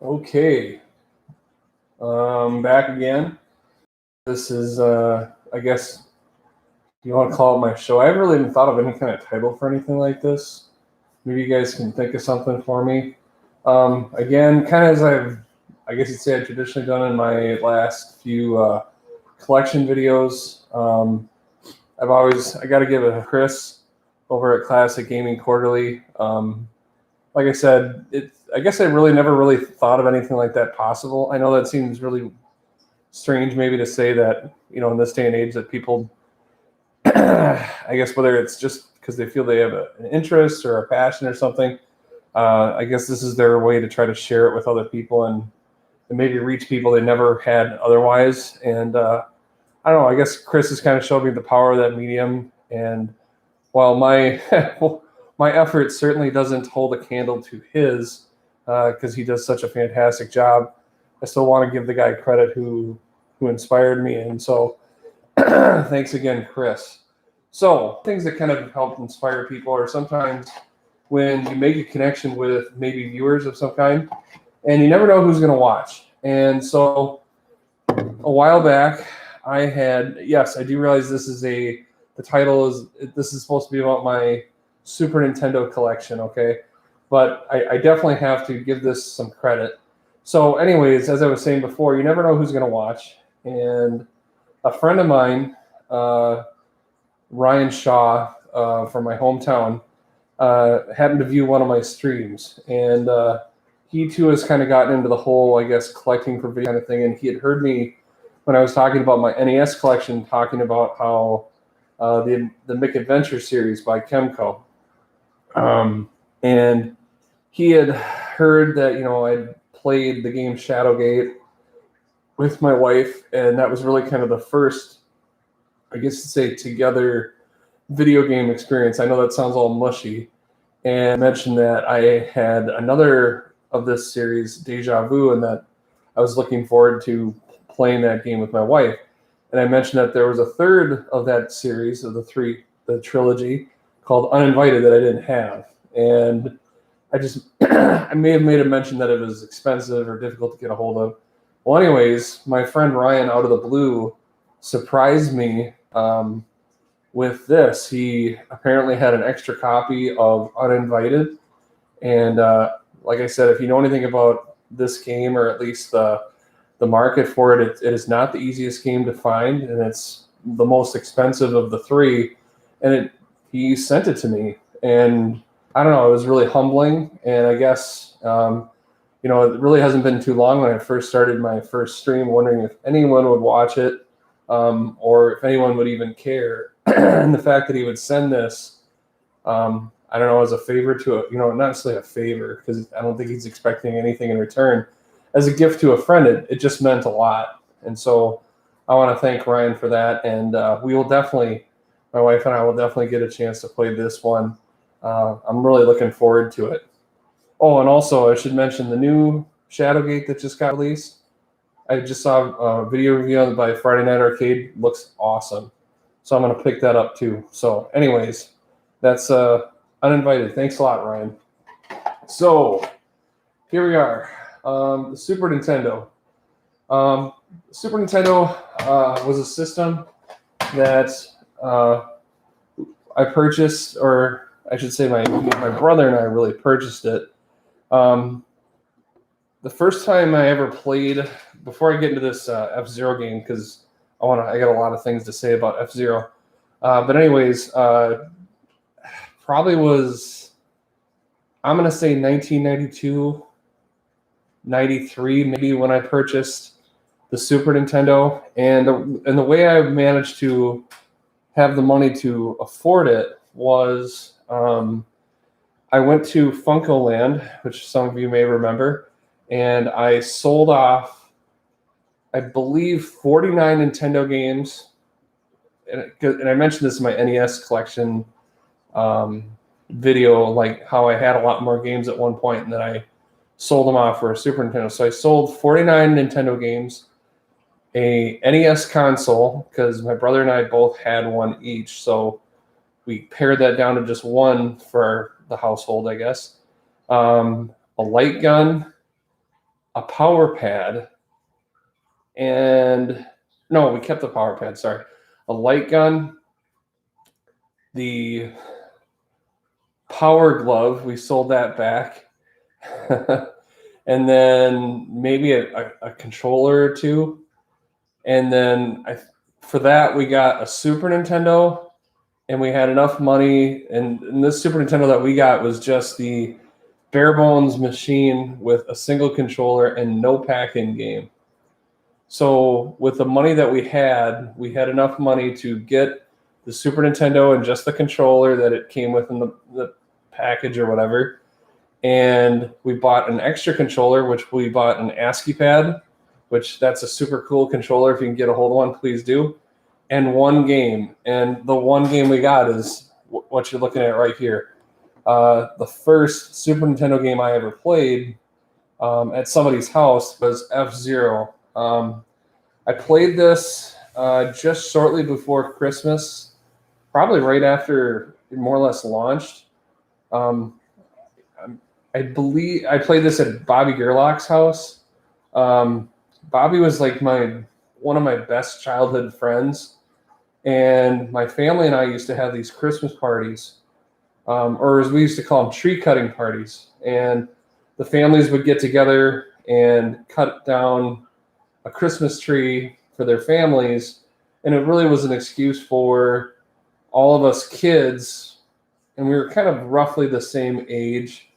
Okay, back again. This is, I guess, you want to call it my show. I haven't really even thought of any kind of title for anything like this. Maybe you guys can think of something for me. Again, kind of as I guess you'd say I've traditionally done in my last few collection videos. I got to give it to Chris over at Classic Gaming Quarterly. Like I said, I guess I really never really thought of anything like that possible. I know that seems really strange maybe to say that, in this day and age that people, I guess whether it's just because they feel they have an interest or a passion or something, I guess this is their way to try to share it with other people and maybe reach people they never had otherwise. And I don't know, I guess Chris has kind of showed me the power of that medium. And while my my effort certainly doesn't hold a candle to his, because he does such a fantastic job, I still want to give the guy credit who inspired me. And so thanks again, Chris. So things that kind of help inspire people are sometimes when you make a connection with maybe viewers of some kind, and you never know who's going to watch. And so a while back, I do realize this is the title is supposed to be about my Super Nintendo collection, okay? But I definitely have to give this some credit. So anyways, as I was saying before, you never know who's going to watch. And a friend of mine, Ryan Shaw from my hometown, happened to view one of my streams. And he too has kind of gotten into the whole, I guess, collecting for video kind of thing. And he had heard me when I was talking about my NES collection, talking about how the McAdventure series by Kemco. And he had heard that, I'd played the game Shadowgate with my wife, and that was really kind of the first, I guess to say, together video game experience. I know that sounds all mushy. And I mentioned that I had another of this series, Deja Vu, and that I was looking forward to playing that game with my wife. And I mentioned that there was a third of that series of the trilogy called Uninvited that I didn't have. And I may have made a mention that it was expensive or difficult to get a hold of. Well, anyways, my friend Ryan, out of the blue, surprised me with this. He apparently had an extra copy of Uninvited. And like I said, if you know anything about this game, or at least the market for it, it is not the easiest game to find, and it's the most expensive of the three. And he sent it to me, and I don't know, it was really humbling. And I guess it really hasn't been too long when I first started my first stream, wondering if anyone would watch it, or if anyone would even care. And the fact that he would send this, I don't know, as a favor to not necessarily a favor, because I don't think he's expecting anything in return, as a gift to a friend, it just meant a lot. And so I want to thank Ryan for that. And my wife and I will definitely get a chance to play this one. I'm really looking forward to it. Oh, and also I should mention the new Shadowgate that just got released. I just saw a video review by Friday Night Arcade. Looks awesome. So I'm going to pick that up too. So anyways, that's Uninvited. Thanks a lot, Ryan. So here we are. The Super Nintendo. Super Nintendo was a system that I purchased, or I should say my brother and I really purchased it. The first time I ever played, before I get into this F-Zero game, because I got a lot of things to say about F-Zero. But anyways, probably was, I'm going to say 1992, 93, maybe, when I purchased the Super Nintendo. And the way I managed to have the money to afford it was I went to Funko-Land, which some of you may remember, and I sold off, I believe, 49 Nintendo games. And I mentioned this in my NES collection video, like how I had a lot more games at one point, and then I sold them off for a Super Nintendo. So I sold 49 Nintendo games, a NES console, because my brother and I both had one each. So we pared that down to just one for the household, I guess. A light gun, a power pad, and no, we kept the power pad, sorry. A light gun, the power glove, we sold that back. And then maybe a controller or two. And then for that, we got a Super Nintendo, and we had enough money. And this Super Nintendo that we got was just the bare bones machine with a single controller and no pack-in game. So with the money that we had enough money to get the Super Nintendo and just the controller that it came with in the package or whatever. And we bought an extra controller, which we bought an ASCII pad, which that's a super cool controller. If you can get a hold of one, please do. And one game. And the one game we got is what you're looking at right here. The first Super Nintendo game I ever played at somebody's house was F-Zero. I played this just shortly before Christmas, probably right after it more or less launched. I believe I played this at Bobby Gerlach's house. Bobby was like one of my best childhood friends, and my family and I used to have these Christmas parties, or as we used to call them, tree cutting parties. And the families would get together and cut down a Christmas tree for their families, and it really was an excuse for all of us kids, and we were kind of roughly the same age,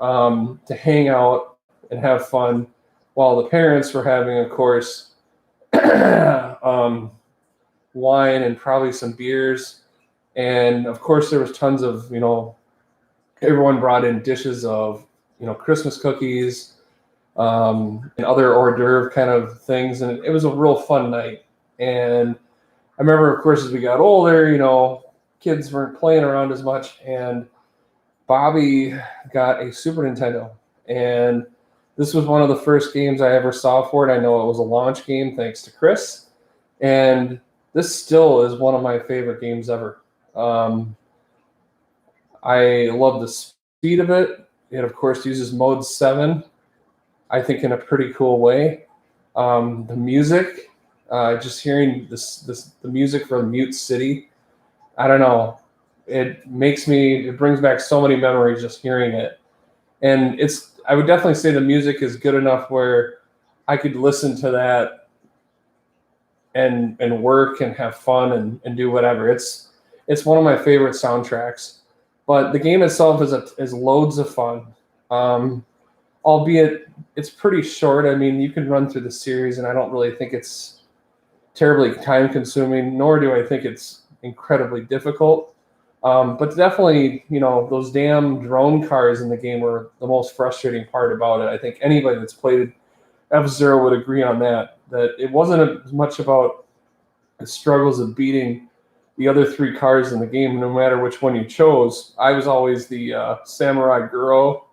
to hang out and have fun, while the parents were having, of course, wine and probably some beers. And of course, there was tons of, everyone brought in dishes of, Christmas cookies, and other hors d'oeuvre kind of things. And it was a real fun night. And I remember, of course, as we got older, kids weren't playing around as much. And Bobby got a Super Nintendo. And this was one of the first games I ever saw for it. I know it was a launch game, thanks to Chris. And this still is one of my favorite games ever. I love the speed of it. It, of course, uses Mode 7, I think, in a pretty cool way. The music, just hearing the music from Mute City, I don't know. It brings back so many memories just hearing it. And I would definitely say the music is good enough where I could listen to that and work and have fun and do whatever. It's one of my favorite soundtracks. But the game itself is loads of fun. Albeit it's pretty short. I mean, you can run through the series, and I don't really think it's terribly time-consuming, nor do I think it's incredibly difficult. But definitely, those damn drone cars in the game were the most frustrating part about it. I think anybody that's played F-Zero would agree on that it wasn't as much about the struggles of beating the other three cars in the game, no matter which one you chose. I was always the Samurai Girl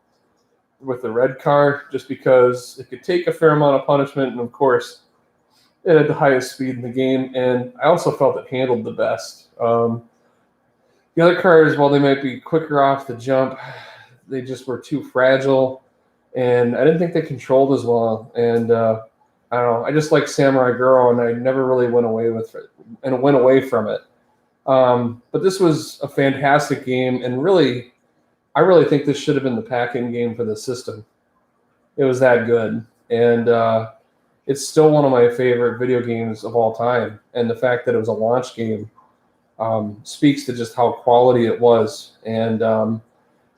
with the red car, just because it could take a fair amount of punishment, and of course, it had the highest speed in the game, and I also felt it handled the best. The other cars, while they might be quicker off the jump, they just were too fragile, and I didn't think they controlled as well. And I don't know, I just like Samurai Girl, and I never really went away from it. But this was a fantastic game, and really, I really think this should have been the pack-in game for the system. It was that good, and it's still one of my favorite video games of all time. And the fact that it was a launch game speaks to just how quality it was, and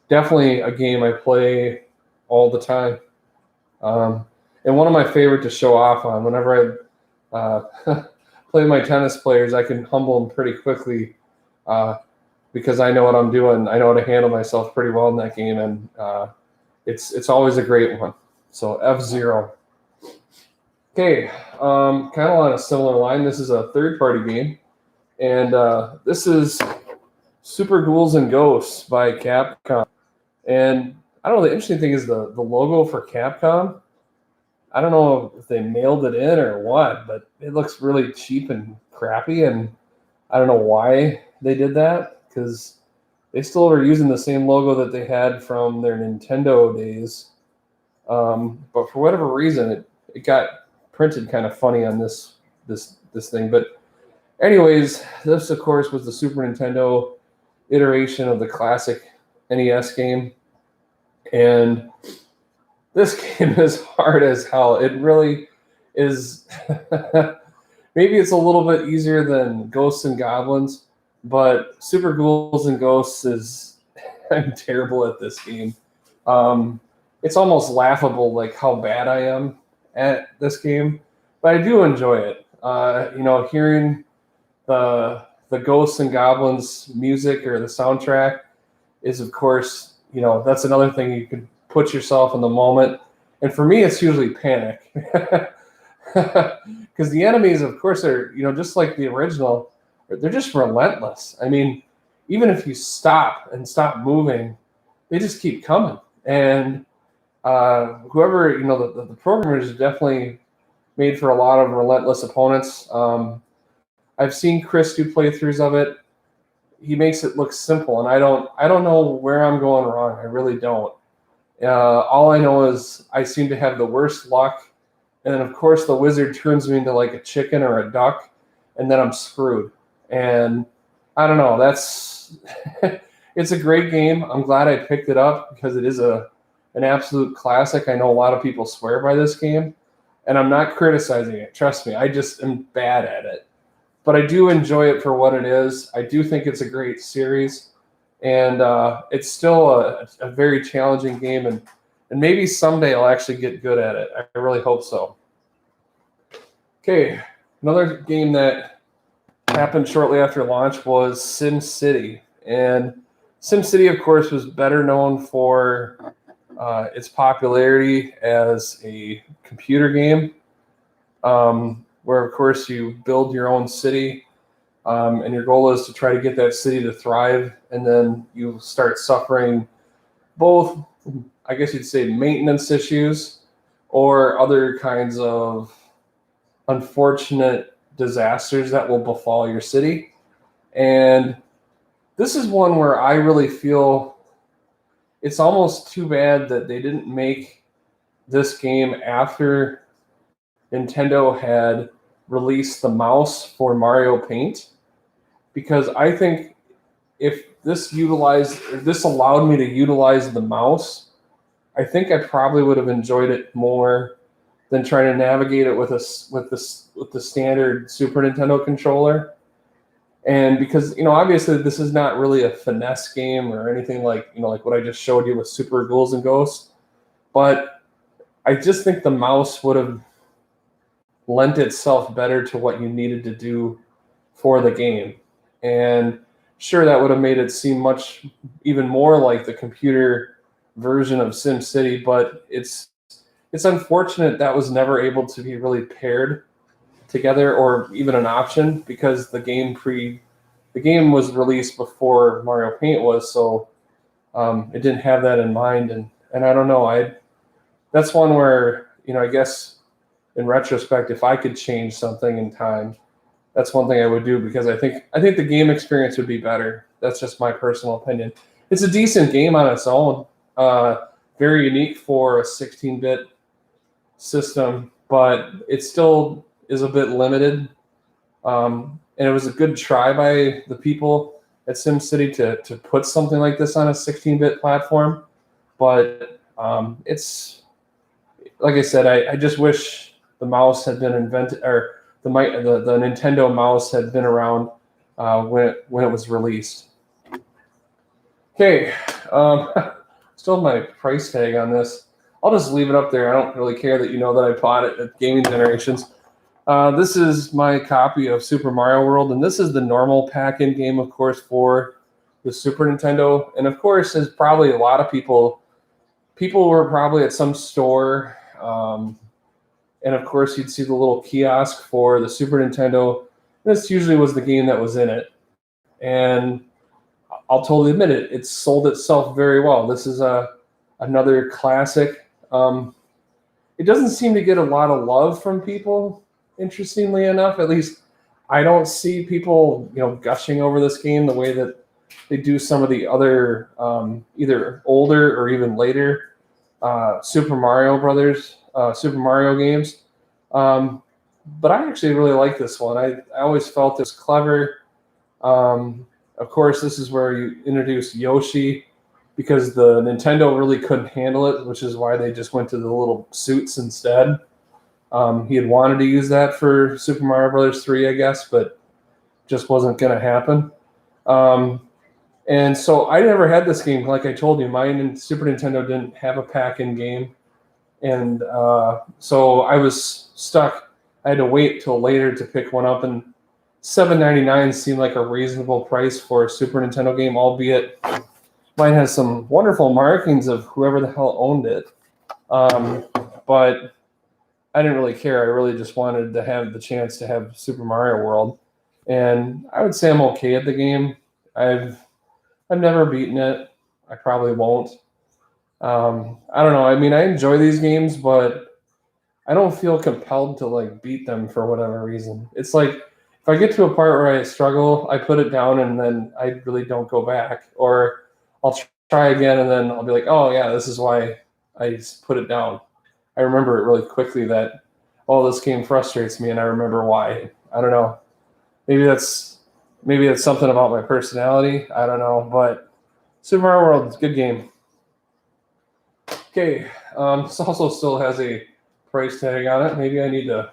definitely a game I play all the time. And one of my favorite to show off on. Whenever I play my tennis players, I can humble them pretty quickly because I know what I'm doing. I know how to handle myself pretty well in that game, and it's always a great one. So F-Zero. Okay, kind of on a similar line, this is a third-party game, and this is Super Ghouls-N-Ghosts by Capcom. And I don't know, the interesting thing is the logo for Capcom. I don't know if they mailed it in or what, but it looks really cheap and crappy, and I don't know why they did that, because they still are using the same logo that they had from their Nintendo days. But for whatever reason, it got printed kind of funny on this thing. But anyways, this of course was the Super Nintendo iteration of the classic NES game, and this game is hard as hell. It really is. Maybe it's a little bit easier than Ghosts and Goblins, but Super Ghouls and Ghosts is I'm terrible at this game. It's almost laughable, like how bad I am at this game, but I do enjoy it. Hearing the Ghosts and Goblins music or the soundtrack is, of course, that's another thing you could put yourself in the moment. And for me, it's usually panic. Because the enemies, of course, are, just like the original, they're just relentless. I mean, even if you stop moving, they just keep coming. And whoever, the programmers definitely made for a lot of relentless opponents. I've seen Chris do playthroughs of it. He makes it look simple, and I don't know where I'm going wrong. I really don't. All I know is I seem to have the worst luck. And then, of course, the wizard turns me into like a chicken or a duck, and then I'm screwed. And I don't know. It's a great game. I'm glad I picked it up because it is an absolute classic. I know a lot of people swear by this game, and I'm not criticizing it. Trust me. I just am bad at it. But I do enjoy it for what it is. I do think it's a great series, and it's still a very challenging game, and maybe someday I'll actually get good at it. I really hope so. Okay, another game that happened shortly after launch was SimCity. And SimCity, of course, was better known for its popularity as a computer game, where, of course, you build your own city, and your goal is to try to get that city to thrive, and then you start suffering both, I guess you'd say, maintenance issues or other kinds of unfortunate disasters that will befall your city. And this is one where I really feel it's almost too bad that they didn't make this game after Nintendo had released the mouse for Mario Paint, because I think if this allowed me to utilize the mouse, I think I probably would have enjoyed it more than trying to navigate it with the standard Super Nintendo controller. And because, obviously this is not really a finesse game or anything like what I just showed you with Super Ghouls and Ghosts, but I just think the mouse would have lent itself better to what you needed to do for the game. And sure, that would have made it seem even more like the computer version of SimCity, but it's unfortunate that was never able to be really paired together or even an option, because the game was released before Mario Paint was, so it didn't have that in mind. And I don't know, that's one where, I guess in retrospect, if I could change something in time, that's one thing I would do, because I think the game experience would be better. That's just my personal opinion. It's a decent game on its own, very unique for a 16-bit system, but it still is a bit limited. And it was a good try by the people at SimCity to put something like this on a 16-bit platform. But it's, like I said, I just wish the mouse had been invented, or the Nintendo mouse had been around when it was released. Okay, still have my price tag on this. I'll just leave it up there. I don't really care that that I bought it at Gaming Generations. This is my copy of Super Mario World, and this is the normal pack-in game, of course, for the Super Nintendo. And of course, as probably a lot of people were probably at some store, and of course, you'd see the little kiosk for the Super Nintendo. This usually was the game that was in it, and I'll totally admit it. It sold itself very well. This is another classic. It doesn't seem to get a lot of love from people, interestingly enough. At least I don't see people, gushing over this game the way that they do some of the other, either older or even later Super Mario Brothers, Super Mario games. But I actually really like this one. I always felt it was clever. Of course, this is where you introduce Yoshi because the Nintendo really couldn't handle it, which is why they just went to the little suits instead. He had wanted to use that for Super Mario Brothers 3, I guess, but just wasn't going to happen. And so I never had this game. Like I told you, my Super Nintendo didn't have a pack-in game. And so I was stuck. I had to wait till later to pick one up, and $7.99 seemed like a reasonable price for a Super Nintendo game, albeit mine has some wonderful markings of whoever the hell owned it. But I didn't really care. I really just wanted to have the chance to have Super Mario World. And I would say I'm okay at the game. I've never beaten it. I probably won't. I don't know. I mean, I enjoy these games, but I don't feel compelled to like beat them for whatever reason. It's like if I get to a part where I struggle, I put it down and then I really don't go back. Or I'll try again and then I'll be like, oh yeah, this is why I just put it down. I remember it really quickly that, oh, this game frustrates me, and I remember why. I don't know. Maybe that's something about my personality. I don't know, but Super Mario World is a good game. Okay, this also still has a price tag on it. Maybe I need to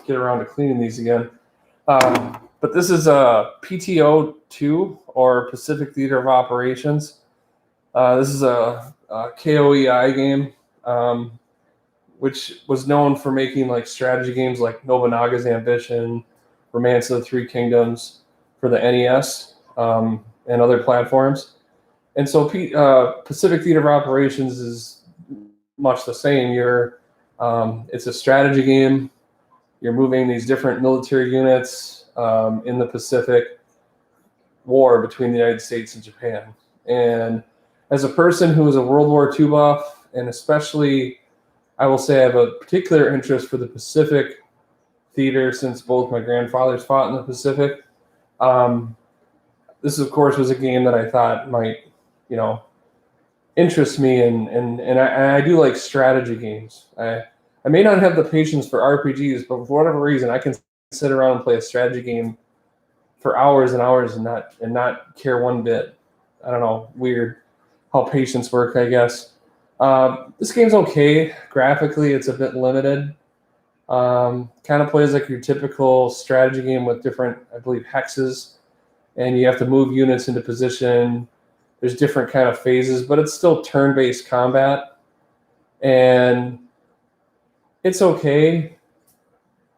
get around to cleaning these again. But this is a PTO 2, or Pacific Theater of Operations. This is a KOEI game, which was known for making like strategy games like Nobunaga's Ambition, Romance of the Three Kingdoms for the NES, and other platforms. And so Pacific Theater of Operations is much the same. It's a strategy game. You're moving these different military units in the Pacific War between the United States and Japan. And as a person who is a World War II buff, and especially, I will say I have a particular interest for the Pacific theater since both my grandfathers fought in the Pacific. This, of course, was a game that I thought might, interest me, and I do like strategy games. I may not have the patience for RPGs, but for whatever reason, I can sit around and play a strategy game for hours and hours and not care one bit. I don't know, weird how patience work, I guess. This game's okay. Graphically, it's a bit limited. Kind of plays like your typical strategy game with different, I believe, hexes, and you have to move units into position. There's different kind of phases, but it's still turn-based combat, and it's okay.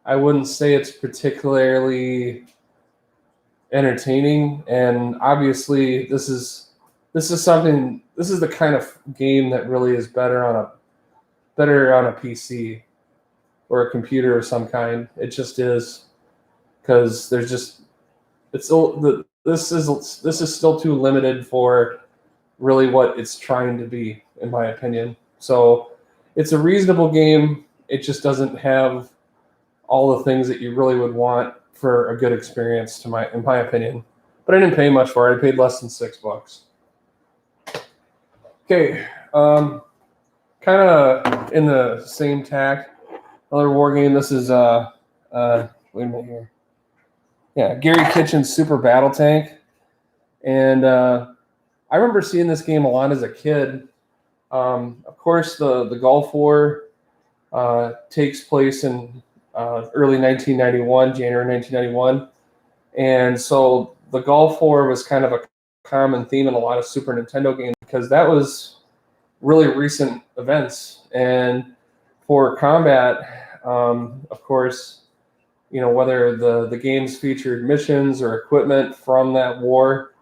I wouldn't say it's particularly entertaining, and obviously this is the kind of game that really is better on a PC or a computer of some kind. It just is, because this is still too limited for really what it's trying to be, in my opinion. So it's a reasonable game. It just doesn't have all the things that you really would want for a good experience, in my opinion. But I didn't pay much for it. I paid less than $6. Okay, kind of in the same tack, another war game. This is wait a minute here. Yeah, Gary Kitchen's Super Battletank, and I remember seeing this game a lot as a kid. Of course, the Gulf War takes place in early 1991, January 1991, and so the Gulf War was kind of a common theme in a lot of Super Nintendo games because that was really recent events. And for combat, of course, whether the games featured missions or equipment from that war,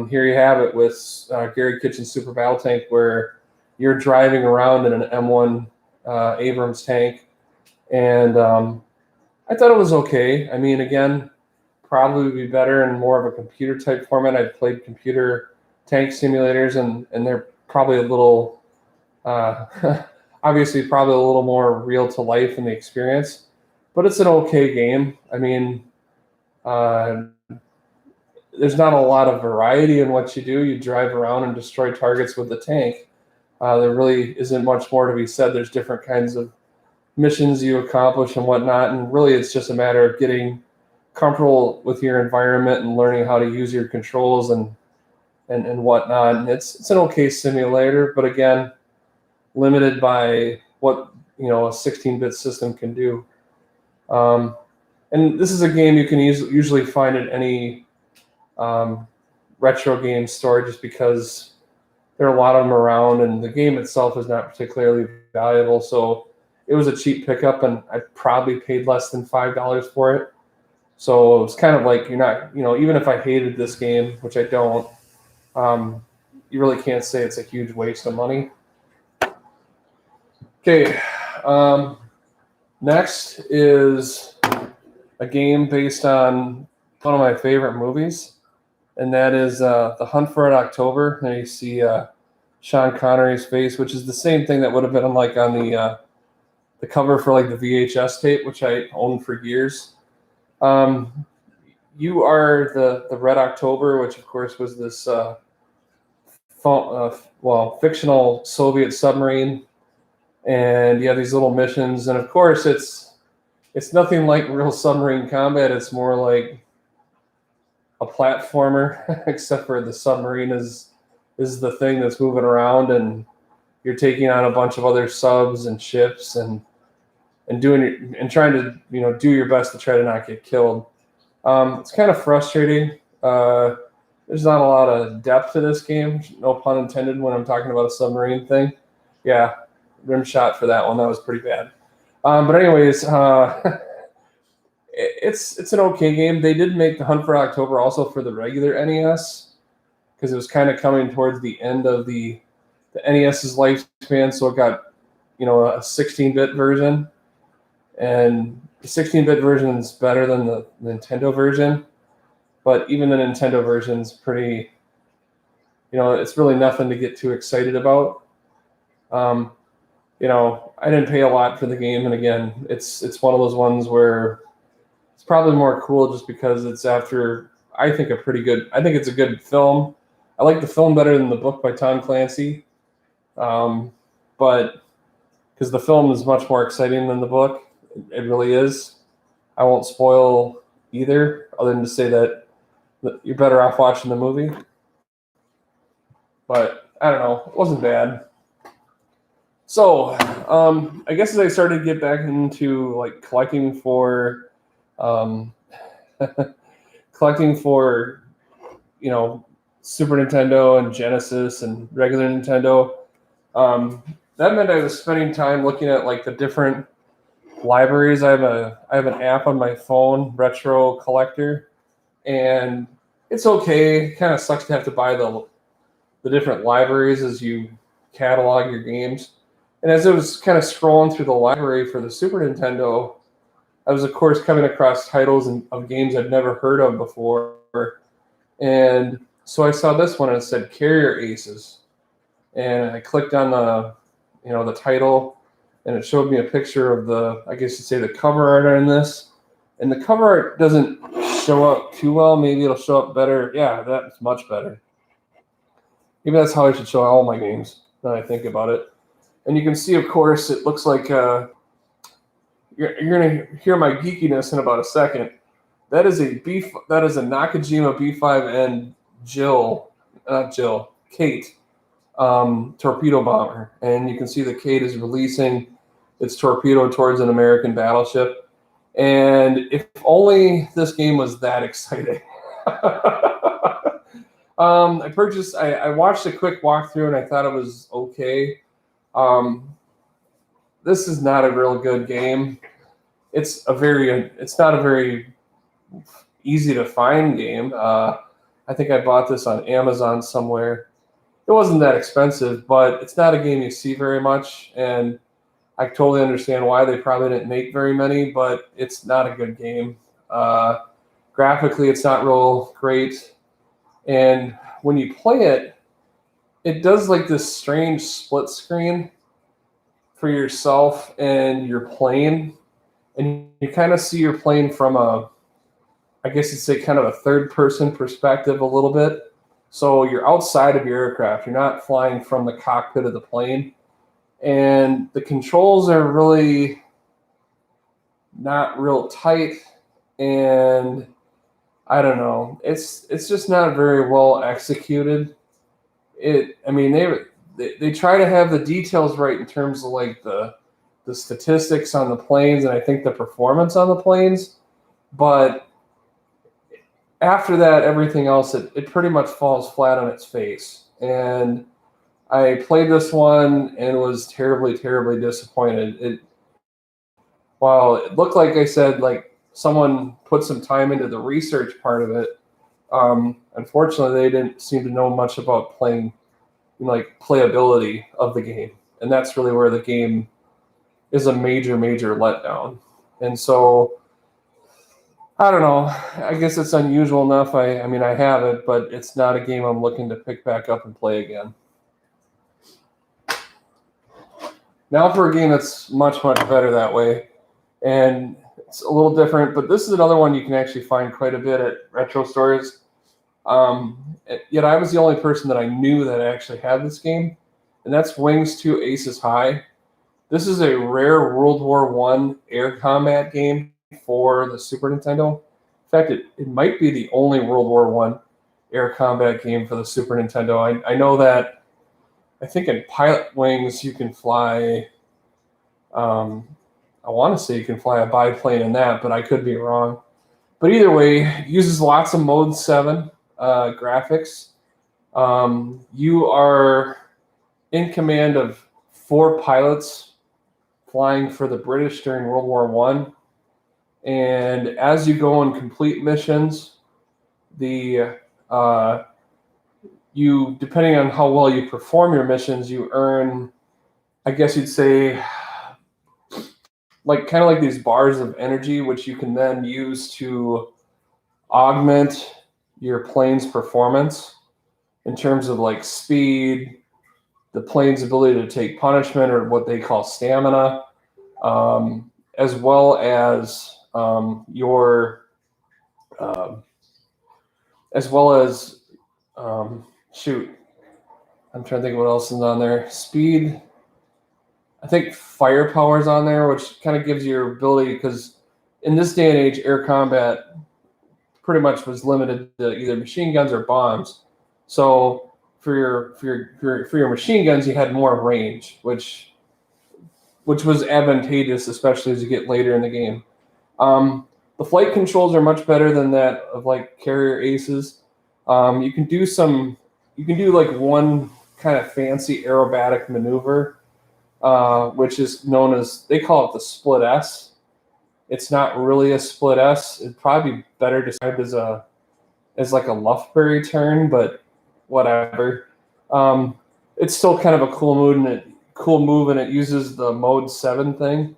here you have it with Gary Kitchen's Super Battletank, where you're driving around in an M1 Abrams tank. And I thought it was okay. I mean, again, probably would be better in more of a computer type format. I've played computer tank simulators, and they're probably a little, obviously, probably a little more real to life in the experience. But it's an okay game. I mean, there's not a lot of variety in what you do. You drive around and destroy targets with the tank. There really isn't much more to be said. There's different kinds of missions you accomplish and whatnot, and really it's just a matter of getting comfortable with your environment and learning how to use your controls and whatnot. And it's an okay simulator, but again, limited by what a 16-bit system can do. And this is a game you can usually find at any retro game store, just because there are a lot of them around, and the game itself is not particularly valuable. So it was a cheap pickup, and I probably paid less than $5 for it. So it's kind of like you're not, even if I hated this game, which I don't, you really can't say it's a huge waste of money. Okay, next is a game based on one of my favorite movies, and that is The Hunt for Red October. There you see Sean Connery's face, which is the same thing that would have been like on the cover for like the VHS tape, which I owned for years. You are the Red October, which of course was this fictional Soviet submarine, and you have these little missions, and of course it's nothing like real submarine combat. It's more like a platformer, except for the submarine is the thing that's moving around, and you're taking on a bunch of other subs and ships and trying to do your best to try to not get killed. It's kind of frustrating. There's not a lot of depth to this game, no pun intended when I'm talking about a submarine thing. Yeah, rim shot for that one. That was pretty bad. But anyways, it's an okay game. They did make The Hunt for October also for the regular NES, because it was kind of coming towards the end of the NES's lifespan, so it got a 16-bit version, and the 16-bit version is better than the Nintendo version, but even the Nintendo version is pretty, it's really nothing to get too excited about. I didn't pay a lot for the game, and again, it's one of those ones where it's probably more cool just because it's after, I think it's a good film. I like the film better than the book by Tom Clancy, but because the film is much more exciting than the book. It really is. I won't spoil either, other than to say that you're better off watching the movie. But I don't know, it wasn't bad. So I guess as I started to get back into like collecting for Super Nintendo and Genesis and regular Nintendo, that meant I was spending time looking at like the different libraries. I have an app on my phone, Retro Collector, and it's okay. It kind of sucks to have to buy the different libraries as you catalog your games. And as I was kind of scrolling through the library for the Super Nintendo, I was of course coming across titles of games I'd never heard of before, and so I saw this one and it said Carrier Aces, and I clicked on the title, and it showed me a picture of the cover art on this. And the cover art doesn't show up too well. Maybe it'll show up better. Yeah, that's much better. Maybe that's how I should show all my games, now that I think about it. And you can see, of course, it looks like you're going to hear my geekiness in about a second. That is a Nakajima B5N Kate torpedo bomber, and you can see the Kate is releasing its torpedo towards an American battleship. And if only this game was that exciting. I watched a quick walkthrough and I thought it was okay. This is not a real good game. It's not a very easy to find game. I think I bought this on Amazon somewhere. It wasn't that expensive, but it's not a game you see very much, and I totally understand why they probably didn't make very many, but it's not a good game. Graphically, it's not real great, and when you play it, it does like this strange split screen for yourself and your plane, and you kind of see your plane from I guess you'd say kind of a third-person perspective a little bit. So you're outside of your aircraft. You're not flying from the cockpit of the plane. And the controls are really not real tight. And I don't know. It's just not very well executed. I mean, they try to have the details right in terms of like the statistics on the planes and I think the performance on the planes, but after that, everything else it pretty much falls flat on its face. And I played this one and was terribly, terribly disappointed. While it looked like I said like someone put some time into the research part of it, unfortunately they didn't seem to know much about playability of the game, and that's really where the game is a major, major letdown. And so I don't know. I guess it's unusual enough. I mean, I have it, but it's not a game I'm looking to pick back up and play again. Now for a game that's much, much better that way, and it's a little different, but this is another one you can actually find quite a bit at retro stores. Yet I was the only person that I knew that actually had this game, and that's Wings 2 Aces High. This is a rare World War I air combat game for the Super Nintendo. In fact, it might be the only World War I air combat game for the Super Nintendo. I know that I think in Pilot Wings you can fly, I want to say you can fly a biplane in that, but I could be wrong. But either way, it uses lots of Mode 7 graphics. You are in command of 4 pilots flying for the British during World War I. And as you go and complete missions, you depending on how well you perform your missions, you earn, I guess you'd say, like kind of like these bars of energy, which you can then use to augment your plane's performance in terms of like speed, the plane's ability to take punishment or what they call stamina, as well as shoot, I'm trying to think of what else is on there. Speed. I think firepower is on there, which kind of gives you your ability, because in this day and age, air combat pretty much was limited to either machine guns or bombs. So for your machine guns, you had more range, which was advantageous, especially as you get later in the game. The flight controls are much better than that of like carrier aces. You can do like one kind of fancy aerobatic maneuver, which is known as, they call it the split S. It's not really a split S. It'd probably be better described as like a Lufberry turn, but whatever. It's still kind of a cool move, and it uses the Mode 7 thing.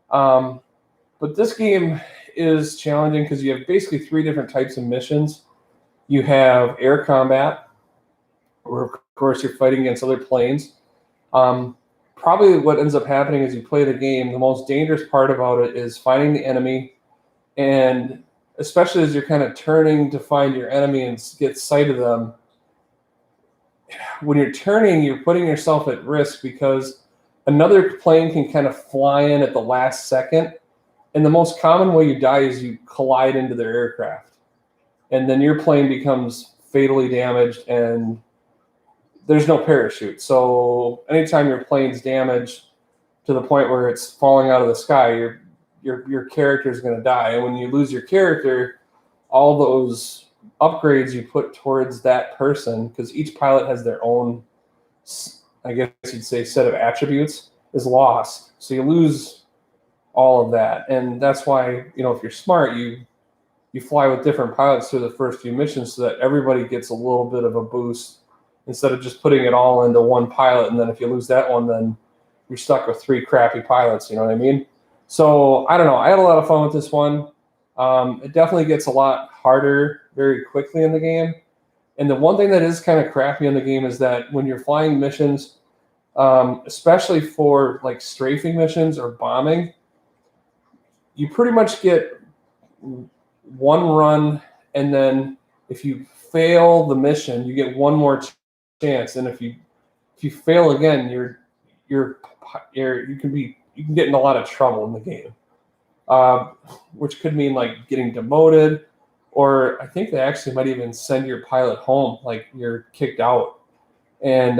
But this game is challenging because you have basically 3 different types of missions. You have air combat, where of course you're fighting against other planes. Probably what ends up happening as you play the game, the most dangerous part about it is finding the enemy, and especially as you're kind of turning to find your enemy and get sight of them, when you're turning, you're putting yourself at risk because another plane can kind of fly in at the last second. And the most common way you die is you collide into their aircraft. And then your plane becomes fatally damaged and there's no parachute. So anytime your plane's damaged to the point where it's falling out of the sky, your character is going to die. And when you lose your character, all those upgrades you put towards that person, because each pilot has their own, I guess you'd say, set of attributes, is lost. So you lose all of that. And that's why, if you're smart, you fly with different pilots through the first few missions so that everybody gets a little bit of a boost instead of just putting it all into one pilot. And then if you lose that one, then you're stuck with 3 crappy pilots. You know what I mean? So I don't know. I had a lot of fun with this one. It definitely gets a lot harder very quickly in the game. And the one thing that is kind of crappy in the game is that when you're flying missions, especially for like strafing missions or bombing, you pretty much get one run, and then if you fail the mission, you get one more chance, and if you fail again, you can get in a lot of trouble in the game, which could mean like getting demoted, or I think they actually might even send your pilot home, like you're kicked out, and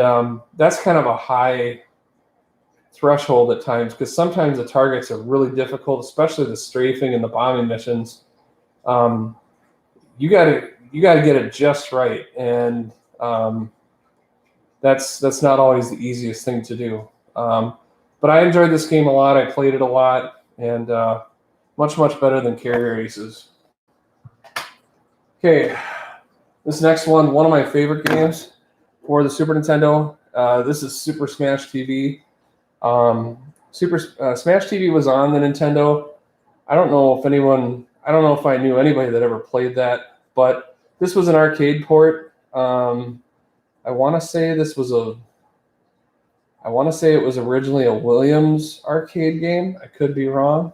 that's kind of a high threshold at times because sometimes the targets are really difficult, especially the strafing and the bombing missions. You gotta get it just right, and that's not always the easiest thing to do. But I enjoyed this game a lot. I played it a lot, and much better than Carrier Aces. Okay, this next one of my favorite games for the Super Nintendo. This is Super Smash TV. Smash TV was on the Nintendo. I don't know if I knew anybody that ever played that, but this was an arcade port. I want to say it was originally a Williams arcade game. I could be wrong.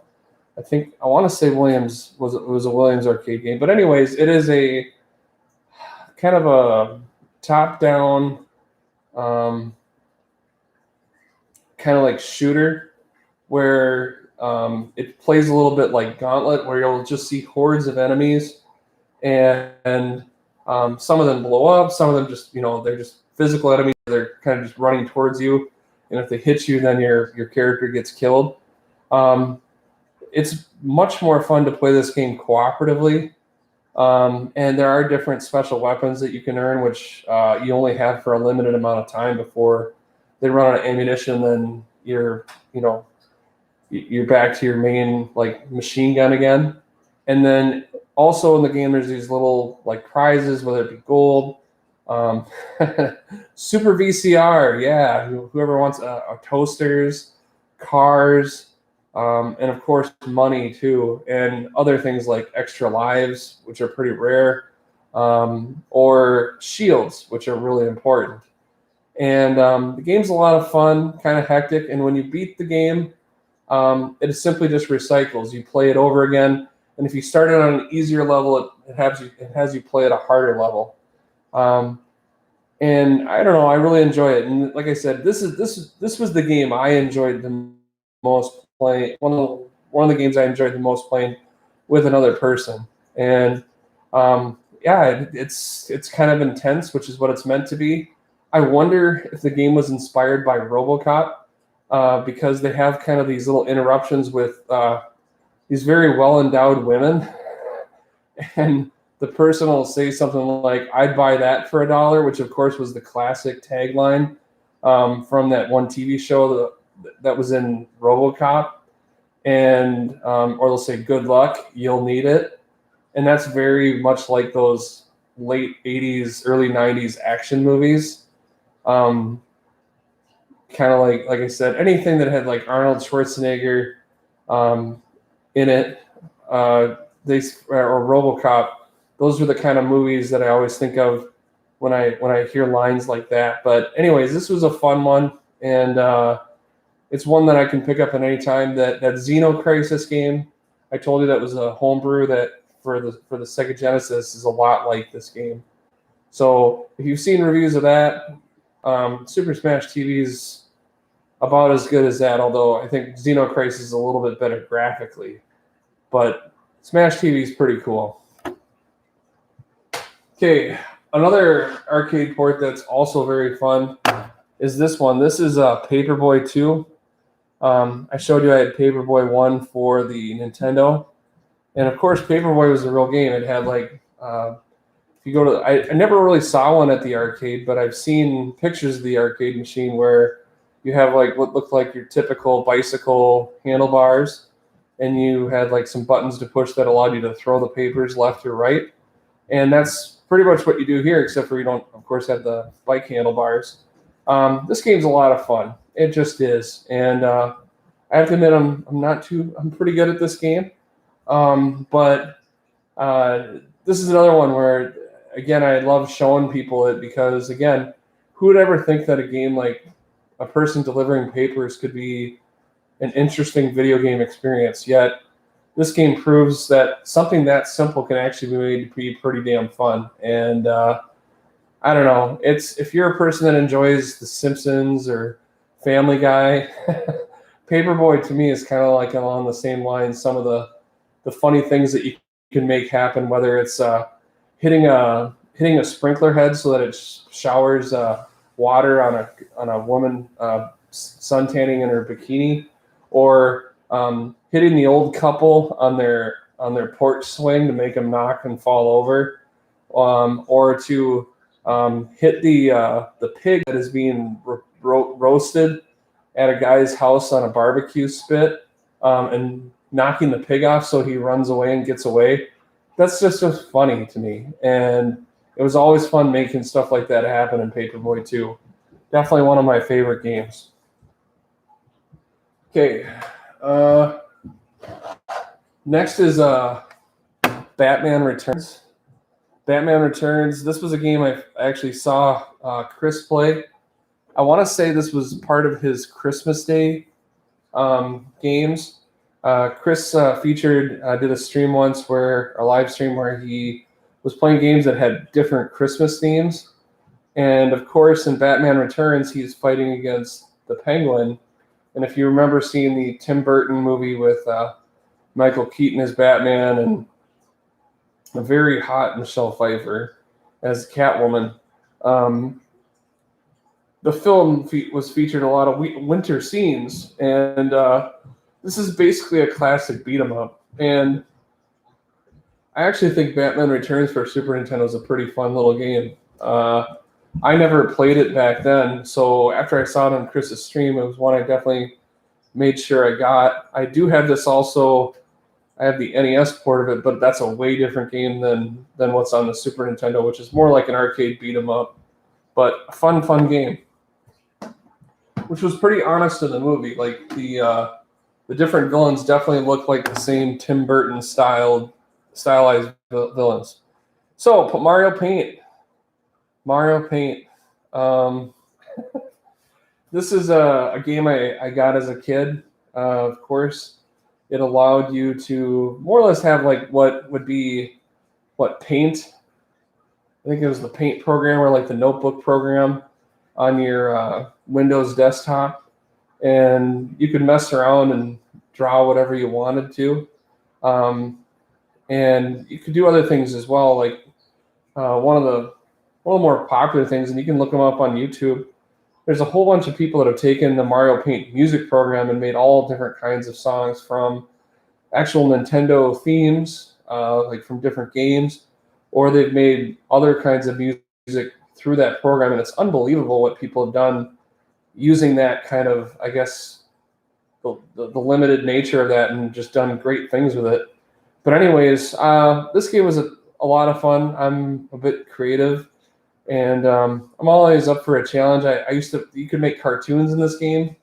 I want to say Williams was a Williams arcade game. But anyways, it is a kind of a top-down kind of like shooter where it plays a little bit like Gauntlet, where you'll just see hordes of enemies, and some of them blow up, some of them just, they're just physical enemies. They're kind of just running towards you, and if they hit you, then your character gets killed. It's much more fun to play this game cooperatively, and there are different special weapons that you can earn, which you only have for a limited amount of time before they run out of ammunition. Then you're back to your main like machine gun again. And then also in the game, there's these little like prizes, whether it be gold, Super VCR, yeah. Whoever wants toasters, cars, and of course money too, and other things like extra lives, which are pretty rare, or shields, which are really important. And the game's a lot of fun, kind of hectic. And when you beat the game, it simply just recycles. You play it over again, and if you start it on an easier level, it has you play at a harder level. And I don't know, I really enjoy it. And like I said, this was the game I enjoyed the most playing. One of the games I enjoyed the most playing with another person. And yeah, it's kind of intense, which is what it's meant to be. I wonder if the game was inspired by RoboCop, because they have kind of these little interruptions with these very well-endowed women, and the person will say something like, "I'd buy that for $1," which of course was the classic tagline from that one TV show that was in RoboCop, and or they'll say, "Good luck, you'll need it," and that's very much like those late '80s, early '90s action movies. Kind of like I said, anything that had like Arnold Schwarzenegger in it, or RoboCop. Those are the kind of movies that I always think of when I hear lines like that. But anyways, this was a fun one, and it's one that I can pick up at any time. That Xeno Crisis game, I told you that was a homebrew that for the Sega Genesis is a lot like this game. So if you've seen reviews of that, Super Smash TV is about as good as that, although I think Xeno Crisis is a little bit better graphically. But Smash TV is pretty cool. Okay, another arcade port that's also very fun is this one. This is Paperboy 2. I showed you I had Paperboy 1 for the Nintendo. And of course, Paperboy was a real game. It had like, if you go to, I never really saw one at the arcade, but I've seen pictures of the arcade machine where you have like what looked like your typical bicycle handlebars, and you had like some buttons to push that allowed you to throw the papers left or right. And that's pretty much what you do here, except for you don't, of course, have the bike handlebars. This game's a lot of fun. It just is. And I have to admit, I'm pretty good at this game. But this is another one where, again, I love showing people it because, again, who would ever think that a game like a person delivering papers could be an interesting video game experience? Yet this game proves that something that simple can actually be made to be pretty damn fun. And I don't know. It's if you're a person that enjoys The Simpsons or Family Guy, Paperboy to me is kind of like along the same lines. Some of the funny things that you can make happen, whether it's hitting a sprinkler head so that it showers water on a woman suntanning in her bikini, or hitting the old couple on their porch swing to make them knock and fall over, or to hit the pig that is being roasted at a guy's house on a barbecue spit, and knocking the pig off so he runs away and gets away. That's just funny to me, and it was always fun making stuff like that happen in Paperboy 2. Definitely one of my favorite games. Okay, next is Batman Returns. Batman Returns. This was a game I actually saw Chris play. I want to say this was part of his Christmas Day games. Chris did a stream once a live stream where he was playing games that had different Christmas themes. And of course, in Batman Returns, he's fighting against the Penguin. And if you remember seeing the Tim Burton movie with Michael Keaton as Batman and a very hot Michelle Pfeiffer as Catwoman, the film was featured a lot of winter scenes, and this is basically a classic beat 'em up. And I actually think Batman Returns for Super Nintendo is a pretty fun little game. I never played it back then, so after I saw it on Chris's stream, it was one I definitely made sure I got. I do have this also. I have the NES port of it, but that's a way different game than what's on the Super Nintendo, which is more like an arcade beat 'em up, but a fun game, which was pretty honest in the movie. Like the different villains definitely look like the same Tim Burton stylized villains. So put Mario Paint. This is a game I got as a kid. Of course, it allowed you to more or less have like what would be Paint. I think it was the Paint program or like the Notebook program on your Windows desktop, and you could mess around and draw whatever you wanted to, and you could do other things as well. Like one of the more popular things, and you can look them up on YouTube. There's a whole bunch of people that have taken the Mario Paint music program and made all different kinds of songs from actual Nintendo themes, like from different games, or they've made other kinds of music through that program. And it's unbelievable what people have done using that kind of, I guess, the limited nature of that, and just done great things with it. But anyways, this game was a lot of fun. I'm a bit creative, and I'm always up for a challenge. You could make cartoons in this game,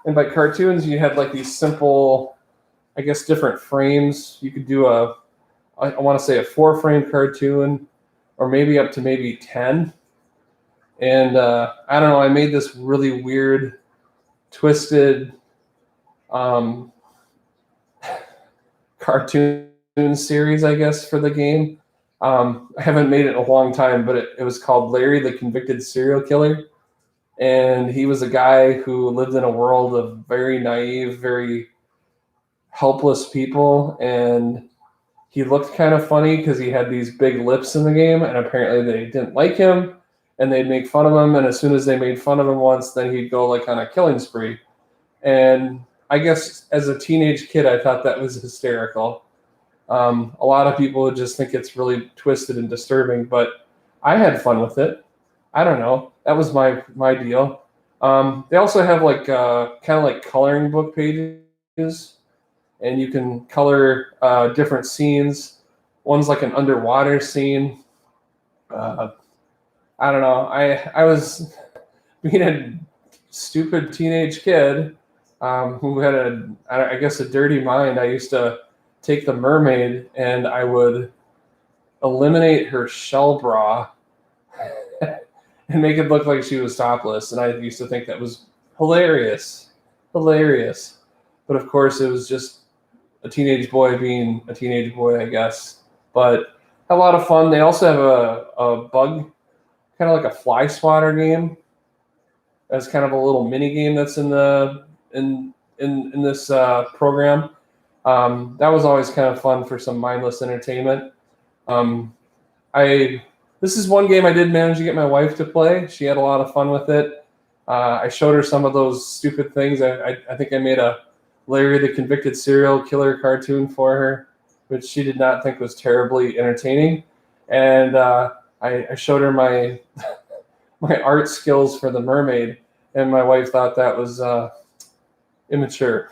and by cartoons you had like these simple, I guess, different frames. You could do I want to say a 4-frame cartoon, or maybe up to maybe 10. And I don't know, I made this really weird, twisted cartoon series, I guess, for the game. I haven't made it in a long time, but it was called Larry the Convicted Serial Killer. And he was a guy who lived in a world of very naive, very helpless people. And he looked kind of funny because he had these big lips in the game, and apparently they didn't like him, and they'd make fun of him. And as soon as they made fun of him once, then he'd go like on a killing spree. And I guess as a teenage kid, I thought that was hysterical. A lot of people would just think it's really twisted and disturbing, but I had fun with it. I don't know. That was my deal. They also have like kind of like coloring book pages, and you can color different scenes. One's like an underwater scene. I don't know. I was being a stupid teenage kid who had I guess a dirty mind. I used to take the mermaid and I would eliminate her shell bra and make it look like she was topless. And I used to think that was hilarious. But of course, it was just a teenage boy being a teenage boy, I guess. But a lot of fun. They also have a bug, kind of like a fly swatter game. As kind of a little mini game that's in this program. That was always kind of fun for some mindless entertainment. This is one game I did manage to get my wife to play. She had a lot of fun with it. I showed her some of those stupid things. I think I made a Larry the Convicted Serial Killer cartoon for her, which she did not think was terribly entertaining. And I showed her my my art skills for the mermaid, and my wife thought that was immature.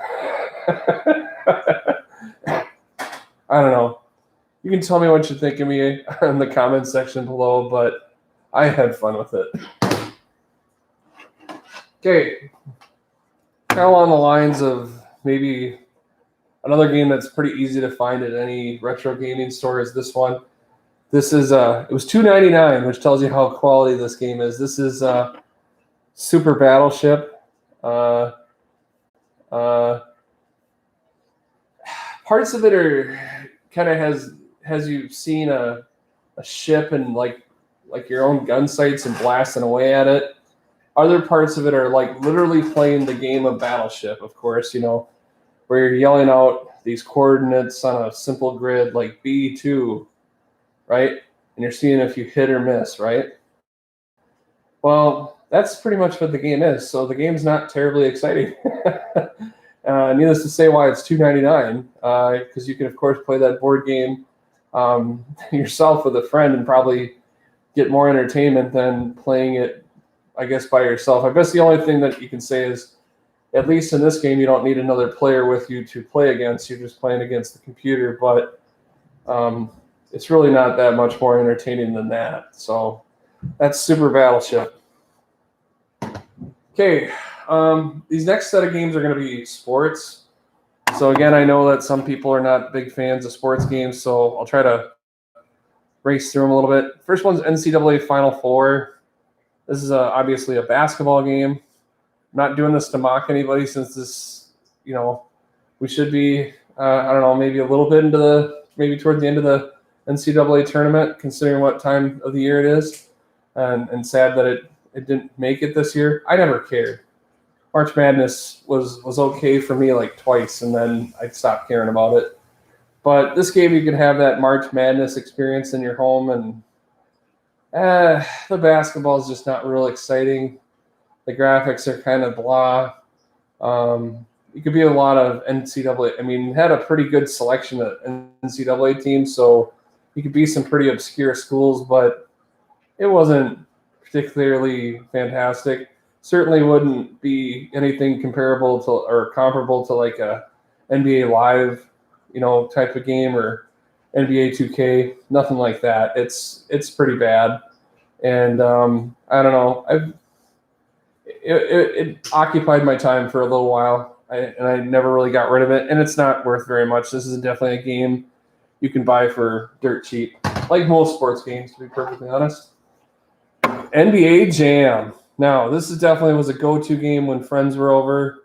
I don't know. You can tell me what you think of me in the comments section below, but I had fun with it. Okay. Kind of along the lines of maybe another game that's pretty easy to find at any retro gaming store is this one. This is it was $2.99, which tells you how quality this game is. This is Super Battleship. Parts of it are kind of has you seen a ship and like your own gun sights and blasting away at it. Other parts of it are like literally playing the game of Battleship, of course, where you're yelling out these coordinates on a simple grid like B2, right? And you're seeing if you hit or miss, right? Well, that's pretty much what the game is. So the game's not terribly exciting. Needless to say why it's $2.99, because you can, of course, play that board game yourself with a friend and probably get more entertainment than playing it, I guess, by yourself. I guess the only thing that you can say is, at least in this game, you don't need another player with you to play against. You're just playing against the computer, but it's really not that much more entertaining than that. So that's Super Battleship. Okay, these next set of games are going to be sports. So again, I know that some people are not big fans of sports games, so I'll try to race through them a little bit. First one's NCAA Final Four. This is obviously a basketball game. I'm not doing this to mock anybody, since this, we should be, I don't know, maybe a little bit maybe towards the end of the NCAA tournament, considering what time of the year it is, and sad that it didn't make it this year. I never cared. March Madness was okay for me like twice, and then I stopped caring about it. But this game, you can have that March Madness experience in your home, and the basketball is just not real exciting. The graphics are kind of blah. It could be a lot of NCAA. I mean, it had a pretty good selection of NCAA teams, so you could be some pretty obscure schools, but it wasn't particularly fantastic. Certainly wouldn't be anything comparable to or comparable to like a NBA Live, type of game, or NBA 2K. Nothing like that. It's pretty bad, and I don't know. It occupied my time for a little while, and I never really got rid of it. And it's not worth very much. This is definitely a game you can buy for dirt cheap, like most sports games, to be perfectly honest. NBA Jam. Now, this is definitely was a go-to game when friends were over.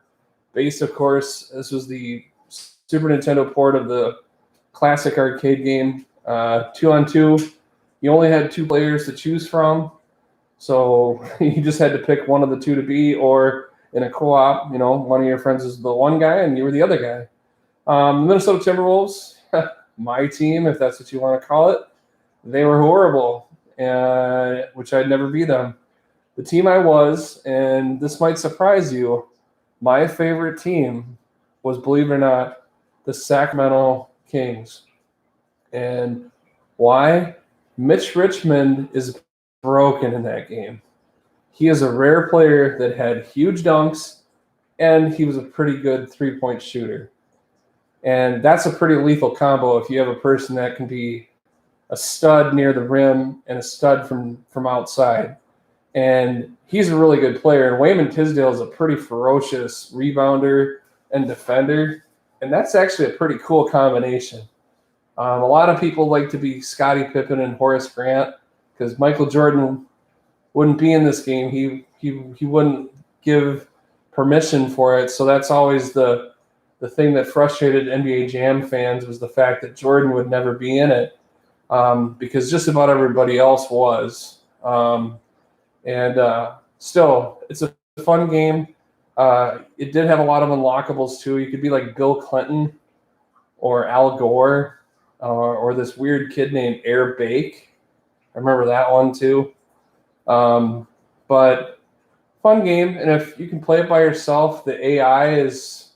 Based, of course, this was the Super Nintendo port of the classic arcade game. 2-on-2. You only had 2 players to choose from, so you just had to pick one of the 2 to be, or in a co-op, one of your friends was the one guy and you were the other guy. The Minnesota Timberwolves, my team, if that's what you want to call it, they were horrible, which I'd never be them. The team I was, and this might surprise you, my favorite team was, believe it or not, the Sacramento Kings. And why? Mitch Richmond is broken in that game. He is a rare player that had huge dunks, and he was a pretty good three-point shooter. And that's a pretty lethal combo if you have a person that can be a stud near the rim and a stud from outside. And he's a really good player. And Wayman Tisdale is a pretty ferocious rebounder and defender. And that's actually a pretty cool combination. A lot of people like to be Scottie Pippen and Horace Grant, because Michael Jordan wouldn't be in this game. He wouldn't give permission for it. So that's always the the thing that frustrated NBA Jam fans was the fact that Jordan would never be in it, because just about everybody else was. Still, it's a fun game. It did have a lot of unlockables too. You could be like Bill Clinton or Al Gore, or this weird kid named Air Bake. I remember that one too. But fun game, and if you can play it by yourself, the AI is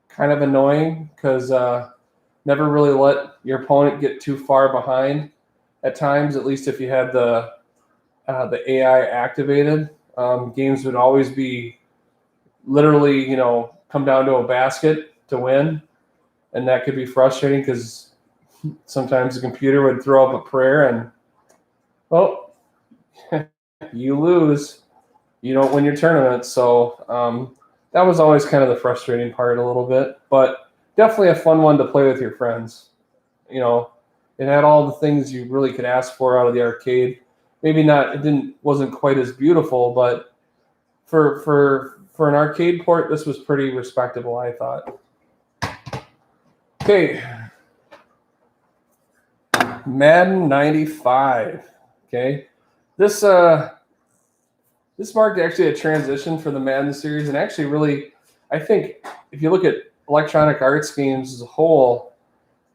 kind of annoying because never really let your opponent get too far behind at times, at least if you had the AI activated. Games would always be literally, come down to a basket to win, and that could be frustrating because sometimes the computer would throw up a prayer and, oh, you lose. You don't win your tournament. So that was always kind of the frustrating part a little bit, but definitely a fun one to play with your friends. It had all the things you really could ask for out of the arcade. Maybe not, wasn't quite as beautiful, but for an arcade port, this was pretty respectable, I thought. Okay. Madden 95. Okay. This marked actually a transition for the Madden series, and actually really, I think if you look at Electronic Arts games as a whole,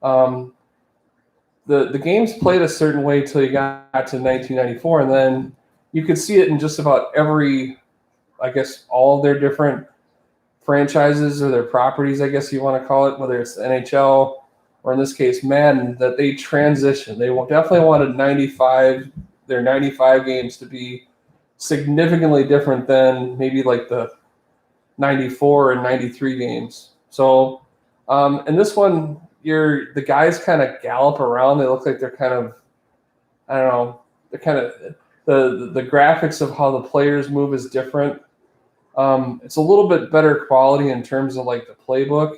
the games played a certain way till you got to 1994, and then you could see it in just about every, I guess, all their different franchises or their properties, I guess you want to call it, whether it's the NHL or in this case Madden, that they transitioned. They definitely wanted their 95 games to be significantly different than maybe like the 94 and 93 games. So, and this one, the guys kind of gallop around. They look like they're kind of, I don't know, they're kind of, the graphics of how the players move is different. It's a little bit better quality in terms of like the playbook,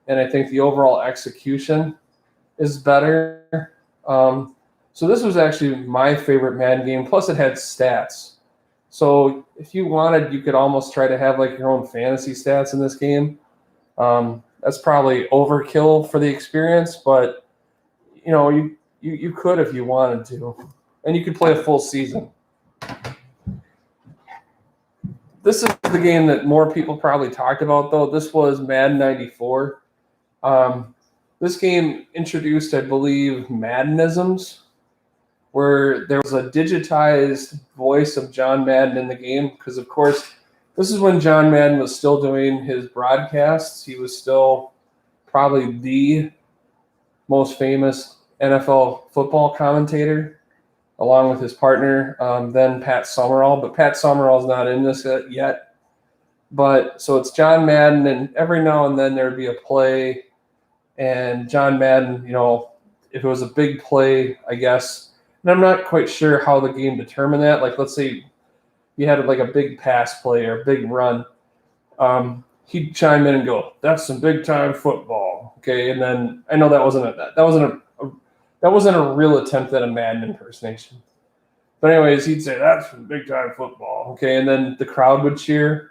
and I think the overall execution is better. So this was actually my favorite Madden game. Plus, it had stats. So if you wanted, you could almost try to have like your own fantasy stats in this game. That's probably overkill for the experience, but you could if you wanted to, and you could play a full season. This is the game that more people probably talked about, though. This was Madden 94. This game introduced, I believe, Maddenisms, where there was a digitized voice of John Madden in the game, because, of course, this is when John Madden was still doing his broadcasts. He was still probably the most famous NFL football commentator, along with his partner, then Pat Summerall. But Pat Summerall's not in this yet. But so it's John Madden, and every now and then there'd be a play, and John Madden, if it was a big play, I guess, and I'm not quite sure how the game determined that. Like, let's say you had like a big pass play or a big run, he'd chime in and go, "That's some big time football." Okay, and then I know that wasn't a real attempt at a Madden impersonation. But anyways, he'd say, "That's some big time football." Okay, and then the crowd would cheer.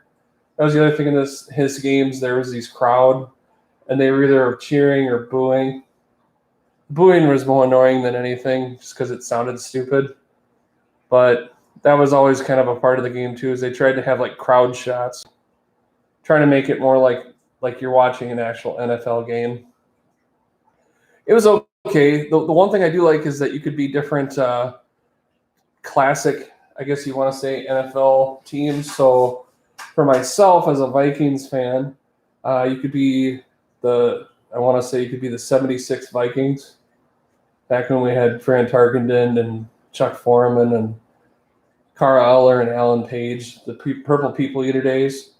That was the other thing in his games. There was these crowd, and they were either cheering or booing. Booing was more annoying than anything, just because it sounded stupid. But that was always kind of a part of the game too, is they tried to have like crowd shots, trying to make it more like you're watching an actual NFL game. It was okay. The one thing I do like is that you could be different classic, I guess you want to say, NFL teams. So for myself as a Vikings fan, you could be the 76 Vikings, back when we had Fran Tarkenton and Chuck Foreman and Carl Eller and Alan Page, the Purple People Eater days.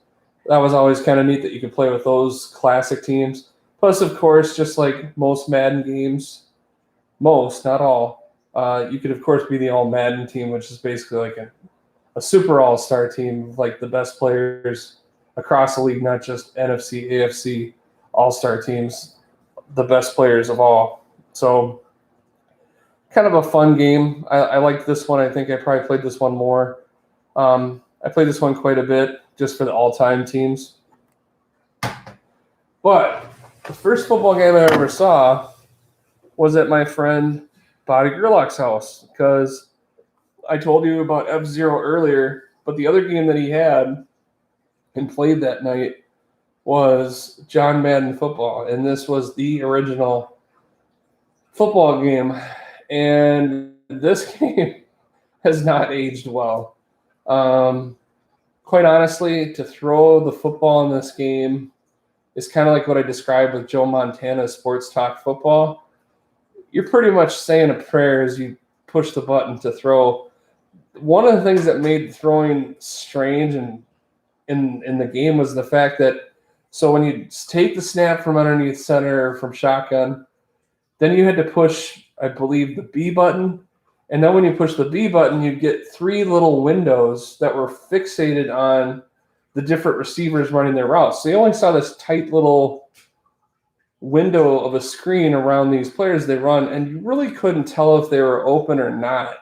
That was always kind of neat that you could play with those classic teams. Plus, of course, just like most Madden games, most, not all, you could, of course, be the All Madden team, which is basically like a super all-star team of like the best players across the league, not just NFC, AFC all-star teams, the best players of all. So kind of a fun game. I liked this one. I think I probably played this one more. I played this one quite a bit just for the all-time teams. But the first football game I ever saw was at my friend Bobby Gerlach's house, because I told you about F-Zero earlier, but the other game that he had and played that night was John Madden football, and this was the original football game. And this game has not aged well. Quite honestly, to throw the football in this game is kind of like what I described with Joe Montana's Sports Talk Football. You're pretty much saying a prayer as you push the button to throw. One of the things that made throwing strange and in the game was the fact that, so when you take the snap from underneath center or from shotgun, then you had to push, I believe, the B button. And then when you push the B button, you get 3 little windows that were fixated on the different receivers running their routes. So you only saw this tight little window of a screen around these players they run, and you really couldn't tell if they were open or not.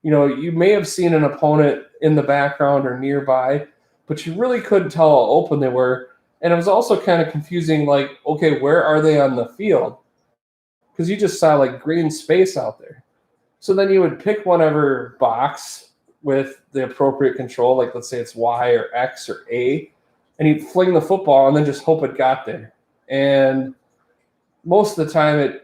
You know, you may have seen an opponent in the background or nearby, but you really couldn't tell how open they were. And it was also kind of confusing, like, okay, where are they on the field? Because you just saw like green space out there. So then you would pick whatever box with the appropriate control, like let's say it's Y or X or A, and you'd fling the football and then just hope it got there. And most of the time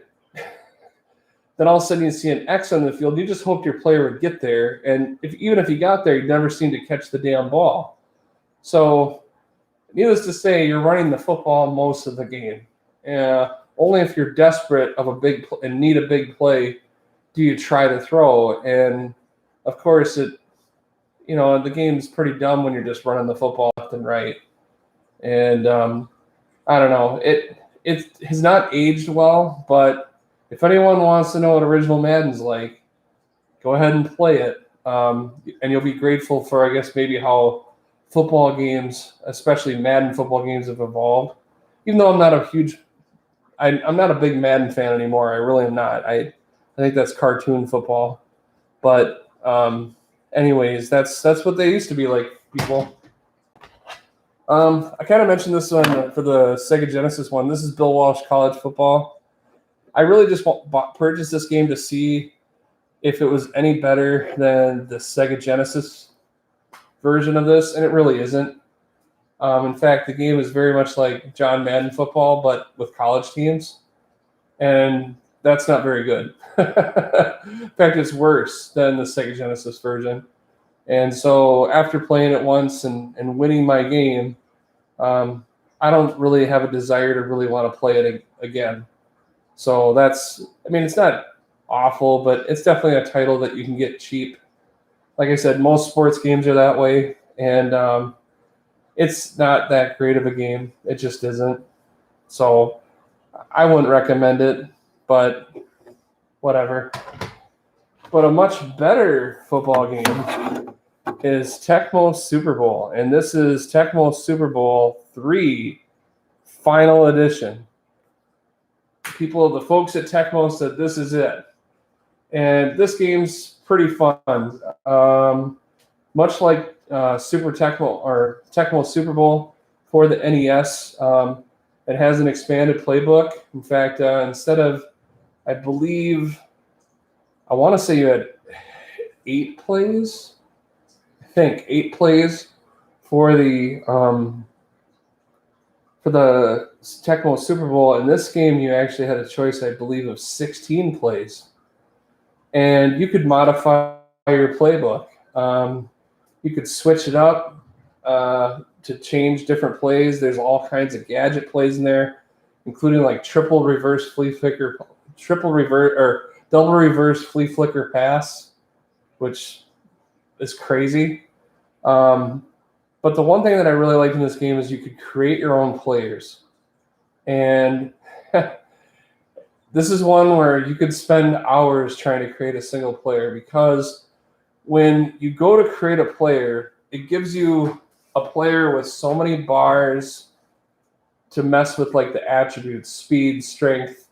then all of a sudden you see an X on the field, you just hoped your player would get there. And even if he got there, you'd never seem to catch the damn ball. So needless to say, you're running the football most of the game. Only if you're desperate of a big and need a big play do you try to throw. And of course, the game's pretty dumb when you're just running the football left and right. And I don't know, it has not aged well, but if anyone wants to know what original Madden's like, go ahead and play it. And you'll be grateful for, I guess, maybe how football games, especially Madden football games, have evolved. Even though I'm not a big Madden fan anymore. I really am not. I think that's cartoon football. But anyways, that's what they used to be like, people. I kind of mentioned this one for the Sega Genesis one. This is Bill Walsh College Football. I really just purchased this game to see if it was any better than the Sega Genesis version of this, and it really isn't. In fact, the game is very much like John Madden football, but with college teams, and that's not very good. In fact, it's worse than the Sega Genesis version. And so after playing it once and winning my game, I don't really have a desire to really want to play it again. So it's not awful, but it's definitely a title that you can get cheap. Like I said, most sports games are that way, and it's not that great of a game. It just isn't. So I wouldn't recommend it, but whatever. But a much better football game is Tecmo Super Bowl, and this is Tecmo Super Bowl 3 Final Edition. The folks at Tecmo said this is it. And this game's pretty fun. Much like Super Tecmo or Tecmo Super Bowl for the NES, it has an expanded playbook. In fact, instead of, I want to say you had 8 plays. I think 8 plays for the Tecmo Super Bowl. In this game, you actually had a choice, I believe, of 16 plays. And you could modify your playbook. You could switch it up to change different plays. There's all kinds of gadget plays in there, including like double reverse flea flicker pass, which is crazy. But the one thing that I really liked in this game is you could create your own players. And this is one where you could spend hours trying to create a single player, because when you go to create a player, it gives you a player with so many bars to mess with, like the attributes, speed, strength,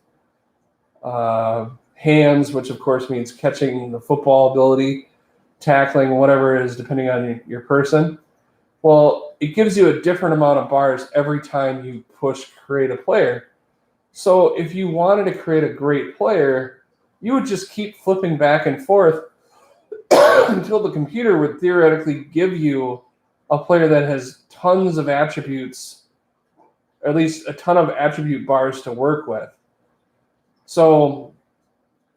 hands, which of course means catching the football ability, tackling, whatever it is, depending on your person. Well, it gives you a different amount of bars every time you push create a player. So if you wanted to create a great player, you would just keep flipping back and forth until the computer would theoretically give you a player that has tons of attributes, or at least a ton of attribute bars to work with. So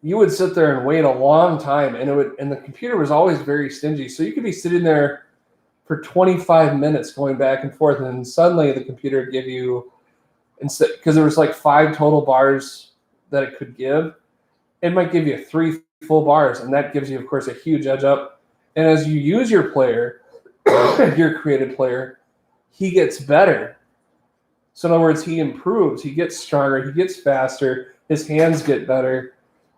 you would sit there and wait a long time, and the computer was always very stingy. So you could be sitting there for 25 minutes going back and forth, and then suddenly the computer would give you, instead, because there was like 5 total bars that it could give, it might give you 3 full bars, and that gives you, of course, a huge edge up. And as you use your player, your created player, he gets better. So in other words, he improves, he gets stronger, he gets faster, his hands get better,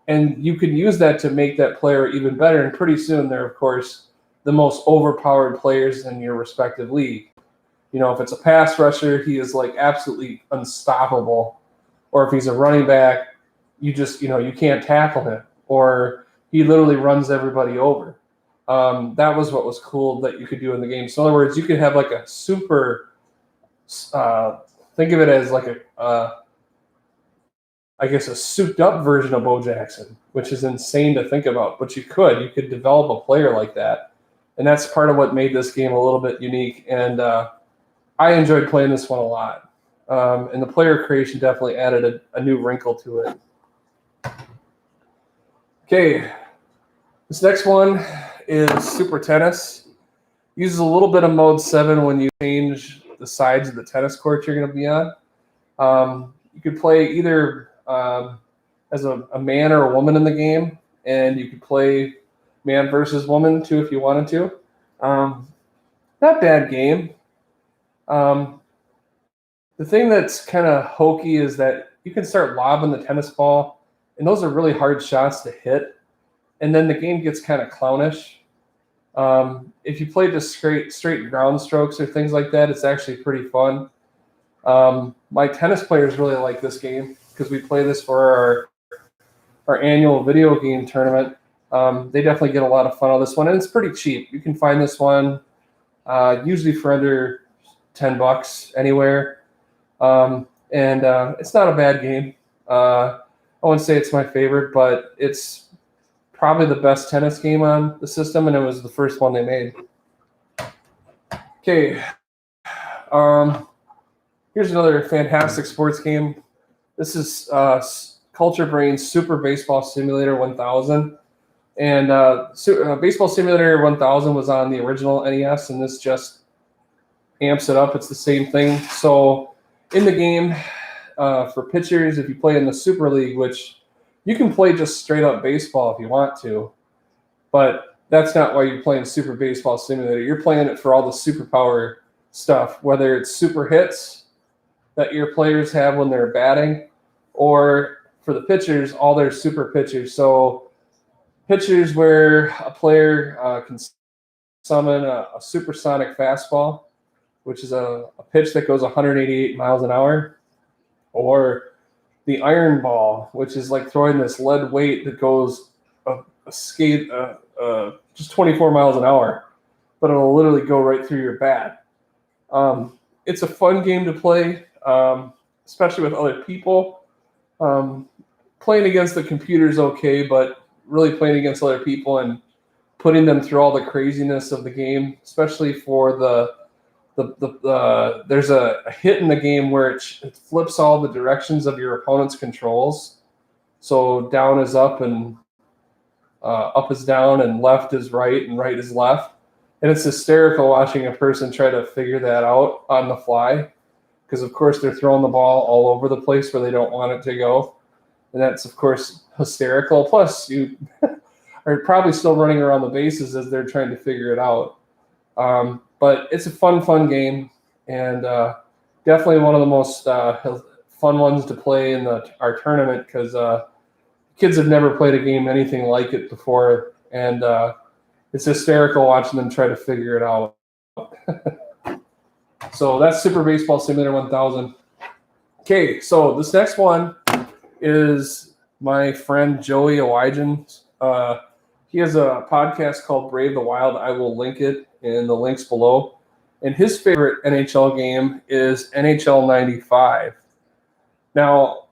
and you can use that to make that player even better. And pretty soon they're, of course, the most overpowered players in your respective league. You know, if it's a pass rusher, he is like absolutely unstoppable. Or if he's a running back, you just, you can't tackle him. Or he literally runs everybody over. That was what was cool that you could do in the game. So in other words, you could have like a super, think of it as like a souped up version of Bo Jackson, which is insane to think about. But you could develop a player like that. And that's part of what made this game a little bit unique. And I enjoyed playing this one a lot. And the player creation definitely added a new wrinkle to it. Okay, this next one is Super Tennis. Uses a little bit of Mode 7 when you change the sides of the tennis court you're going to be on. You could play either as a man or a woman in the game, and you could play man versus woman too if you wanted to. Not bad game. The thing that's kind of hokey is that you can start lobbing the tennis ball, and those are really hard shots to hit, and then the game gets kind of clownish. If you play just straight ground strokes or things like that, it's actually pretty fun. My tennis players really like this game because we play this for our annual video game tournament. They definitely get a lot of fun on this one, and it's pretty cheap. You can find this one usually for under $10 anywhere, and it's not a bad game. I wouldn't say it's my favorite, but it's probably the best tennis game on the system, and it was the first one they made. Okay, here's another fantastic sports game. This is Culture Brain's Super Baseball Simulator 1000. And Baseball Simulator 1000 was on the original NES, and this just amps it up. It's the same thing. So in the game, for pitchers, if you play in the Super League, which you can play just straight up baseball if you want to, but that's not why you're playing Super Baseball Simulator. You're playing it for all the superpower stuff, whether it's super hits that your players have when they're batting, or for the pitchers, all their super pitchers. So pitchers where a player can summon a supersonic fastball, which is a pitch that goes 188 miles an hour, or the iron ball, which is like throwing this lead weight that goes just 24 miles an hour, but it'll literally go right through your bat. It's a fun game to play, especially with other people. Playing against the computer is okay, but really playing against other people and putting them through all the craziness of the game, especially for there's a hit in the game where it flips all the directions of your opponent's controls. So down is up, and up is down, and left is right, and right is left. And it's hysterical watching a person try to figure that out on the fly, because of course they're throwing the ball all over the place where they don't want it to go. And that's, of course, hysterical. Plus, you are probably still running around the bases as they're trying to figure it out. But it's a fun game, and definitely one of the most fun ones to play in our tournament, because kids have never played a game anything like it before, and it's hysterical watching them try to figure it out. So that's Super Baseball Simulator 1000. Okay, so this next one is my friend Joey Owijan. He has a podcast called Brave the Wild. I will link it in the links below. and his favorite NHL game is NHL 95. Now,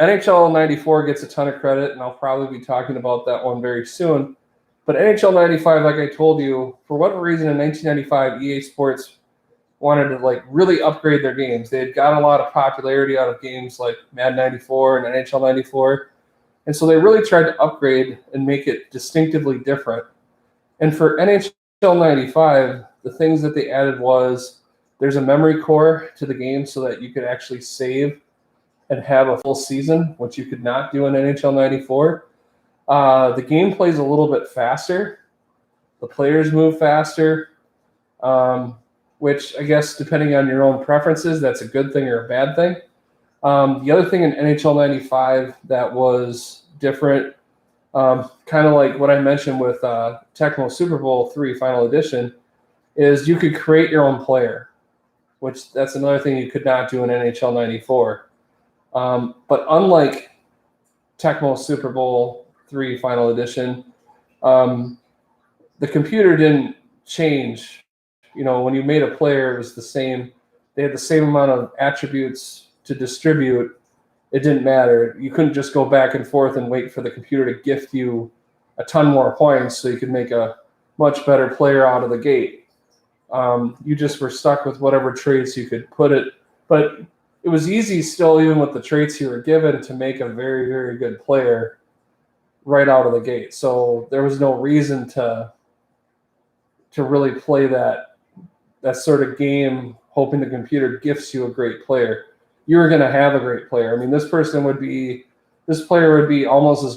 NHL 94 gets a ton of credit, and I'll probably be talking about that one very soon. But NHL 95, like I told you, for whatever reason in 1995, EA Sports wanted to like really upgrade their games. They had got a lot of popularity out of games like Madden 94 and NHL 94. And so they really tried to upgrade and make it distinctively different. And for NHL 95, the things that they added was there's a memory core to the game so that you could actually save and have a full season, which you could not do in NHL 94. The game plays a little bit faster. The players move faster, which I guess depending on your own preferences, that's a good thing or a bad thing. The other thing in NHL 95 that was different, kind of like what I mentioned with Tecmo Super Bowl III Final Edition, is you could create your own player, which that's another thing you could not do in NHL 94. But unlike Tecmo Super Bowl III Final Edition, the computer didn't change. You know, when you made a player, it was the same. They had the same amount of attributes to distribute. It didn't matter. You couldn't just go back and forth and wait for the computer to gift you a ton more points so you could make a much better player out of the gate. You just were stuck with whatever traits you could put it. But it was easy still, even with the traits you were given, to make a very, very good player right out of the gate. So there was no reason to really play that sort of game hoping the computer gifts you a great player. You were going to have a great player. I mean, this player would be almost as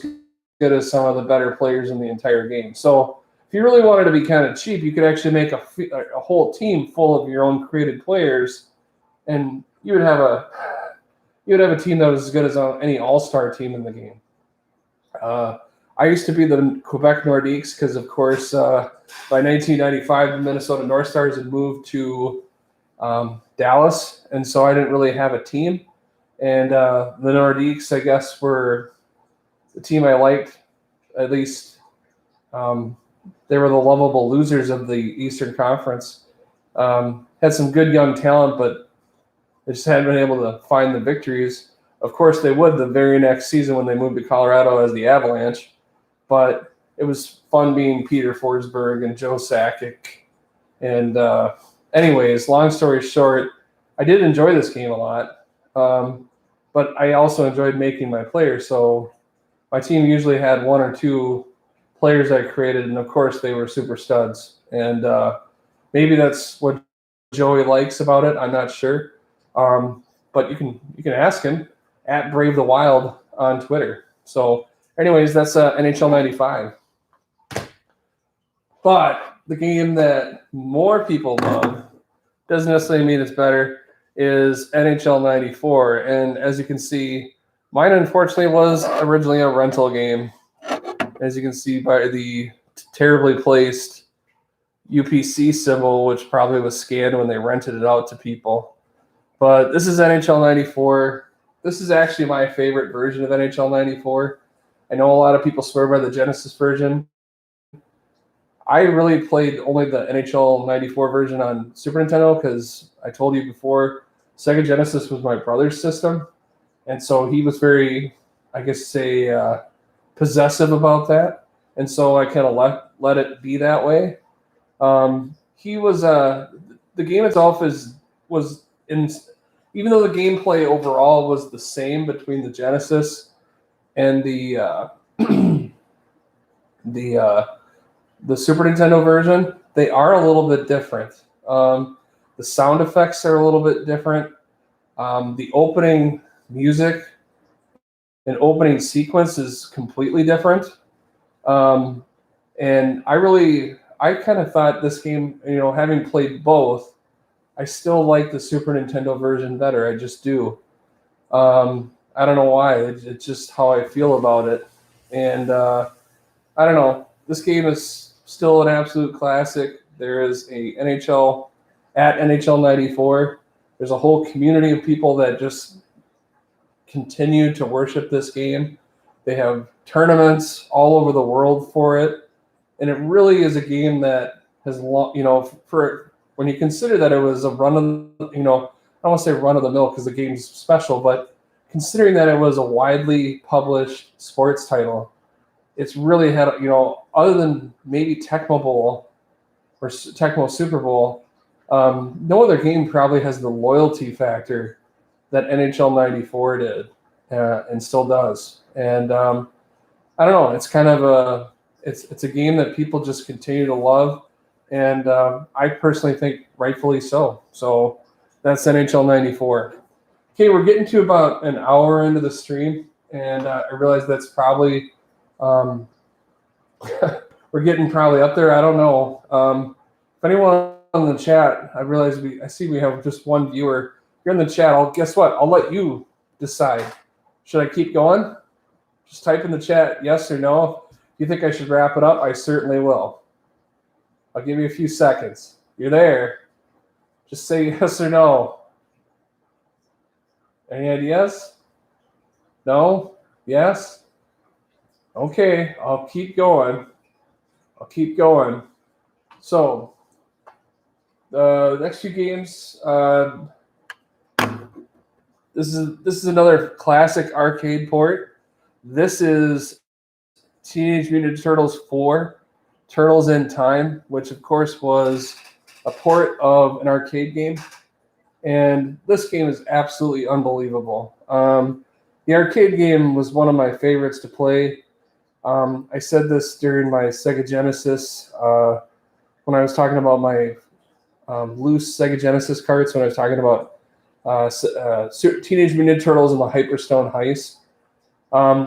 good as some of the better players in the entire game. So if you really wanted to be kind of cheap, you could actually make a whole team full of your own created players, and you would have a team that was as good as any all-star team in the game. I used to be the Quebec Nordiques because, of course, by 1995, the Minnesota North Stars had moved to Dallas, and so I didn't really have a team. And the Nordiques, I guess, were the team I liked. At least they were the lovable losers of the Eastern Conference. Had some good young talent, but they just hadn't been able to find the victories. Of course, they would the very next season when they moved to Colorado as the Avalanche. But it was fun being Peter Forsberg and Joe Sakic. And anyways, long story short, I did enjoy this game a lot. But I also enjoyed making my players. So my team usually had one or two players I created, and of course they were super studs. And maybe that's what Joey likes about it. I'm not sure. But you can ask him at Brave the Wild on Twitter. So anyways, that's NHL 95. But the game that more people love, doesn't necessarily mean it's better, is NHL 94. And as you can see, mine unfortunately was originally a rental game. As you can see by the terribly placed UPC symbol, which probably was scanned when they rented it out to people. But this is NHL 94. This is actually my favorite version of NHL 94. I know a lot of people swear by the Genesis version. I really played only the NHL 94 version on Super Nintendo because I told you before, Sega Genesis was my brother's system. And so he was very, I guess, possessive about that. And so I kind of let it be that way. He was, the game itself was in, even though the gameplay overall was the same between the Genesis and the Super Nintendo version, they are a little bit different. The sound effects are a little bit different. The opening music and opening sequence is completely different. And I kind of thought this game, having played both, I still like the Super Nintendo version better. I just do. I don't know why. It's just how I feel about it. And I don't know. This game is still an absolute classic. There is a NHL at NHL 94. There's a whole community of people that just continue to worship this game. They have tournaments all over the world for it. And it really is a game that has, for when you consider that it was a run of, I don't want to say run of the mill because the game's special, but considering that it was a widely published sports title, it's really had, other than maybe Tecmo Bowl or Tecmo Super Bowl, no other game probably has the loyalty factor that NHL 94 did and still does. And I don't know, it's kind of it's a game that people just continue to love. And I personally think rightfully so. So that's NHL 94. Okay, we're getting to about an hour into the stream, and I realize that's probably we're getting probably up there. I don't know. If anyone on the chat, I see we have just one viewer. If you're in the chat, guess what? I'll let you decide. Should I keep going? Just type in the chat yes or no. If you think I should wrap it up, I certainly will. I'll give you a few seconds. You're there. Just say yes or no. Any ideas? No? Yes? Okay, I'll keep going. So, the next few games, this is another classic arcade port. This is Teenage Mutant Turtles 4, Turtles in Time, which of course was a port of an arcade game. And this game is absolutely unbelievable. The arcade game was one of my favorites to play. I said this during my Sega Genesis when I was talking about my loose Sega Genesis carts, when I was talking about Teenage Mutant Ninja Turtles and the Hyperstone Heist.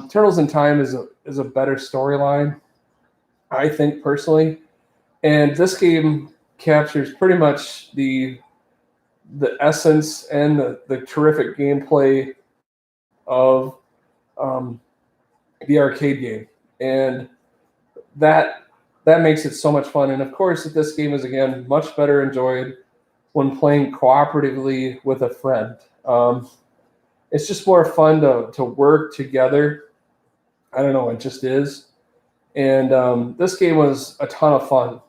Turtles in Time is a better storyline, I think, personally. And this game captures pretty much the essence and the terrific gameplay of the arcade game. And that makes it so much fun. And of course, this game is, again, much better enjoyed when playing cooperatively with a friend. It's just more fun to work together. I don't know, it just is. And this game was a ton of fun.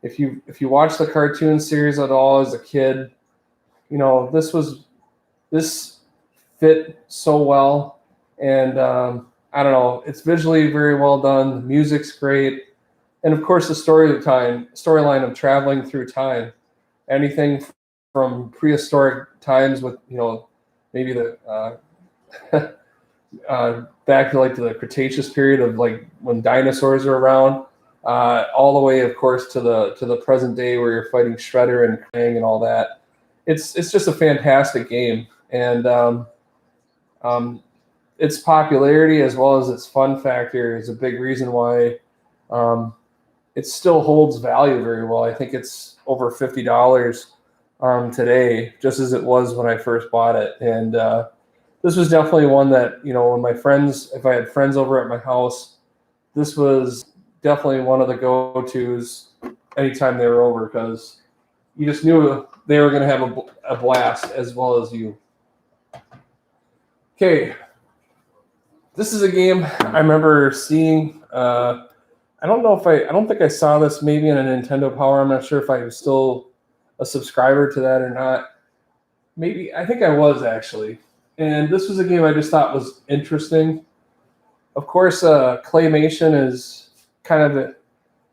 If you watch the cartoon series at all as a kid, this fit so well. And I don't know, it's visually very well done. The music's great. And of course, the storyline of traveling through time, anything from prehistoric times with, maybe the back to like the Cretaceous period of like when dinosaurs are around, all the way, of course, to the present day where you're fighting Shredder and Krang and all that. It's just a fantastic game. And its popularity as well as its fun factor is a big reason why it still holds value very well. I think it's over $50 today, just as it was when I first bought it. And this was definitely one that, if I had friends over at my house, this was definitely one of the go-tos anytime they were over, because you just knew they were going to have a blast as well as you. Okay. This is a game I remember seeing. I don't think I saw this maybe in a Nintendo Power. I'm not sure if I was still a subscriber to that or not. Maybe, I think I was actually. And this was a game I just thought was interesting. Of course, claymation is kind of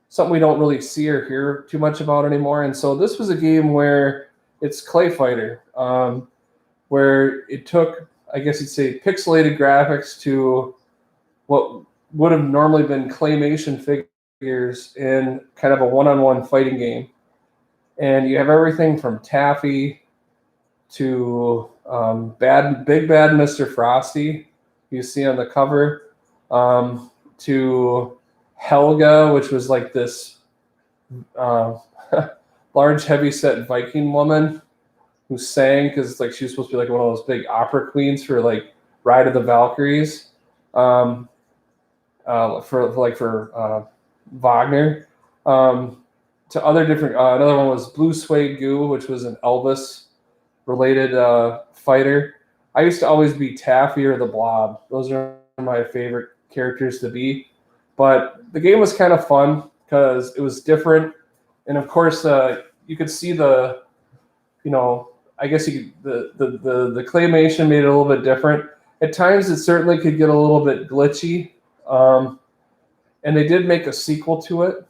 something we don't really see or hear too much about anymore. And so this was a game where it's Clayfighter, where it took, I guess you'd say, pixelated graphics to what would have normally been claymation figures in kind of a one-on-one fighting game. And you have everything from Taffy to Big Bad Mr. Frosty, you see on the cover, to Helga, which was like this large, heavy-set Viking woman who sang, because like she was supposed to be like one of those big opera queens for like Ride of the Valkyries, for Wagner. To other different, another one was Blue Suede Goo, which was an Elvis-related fighter. I used to always be Taffy or the Blob. Those are my favorite characters to be. But the game was kind of fun because it was different. And of course, you could see the, I guess the claymation made it a little bit different. At times, it certainly could get a little bit glitchy. And they did make a sequel to it,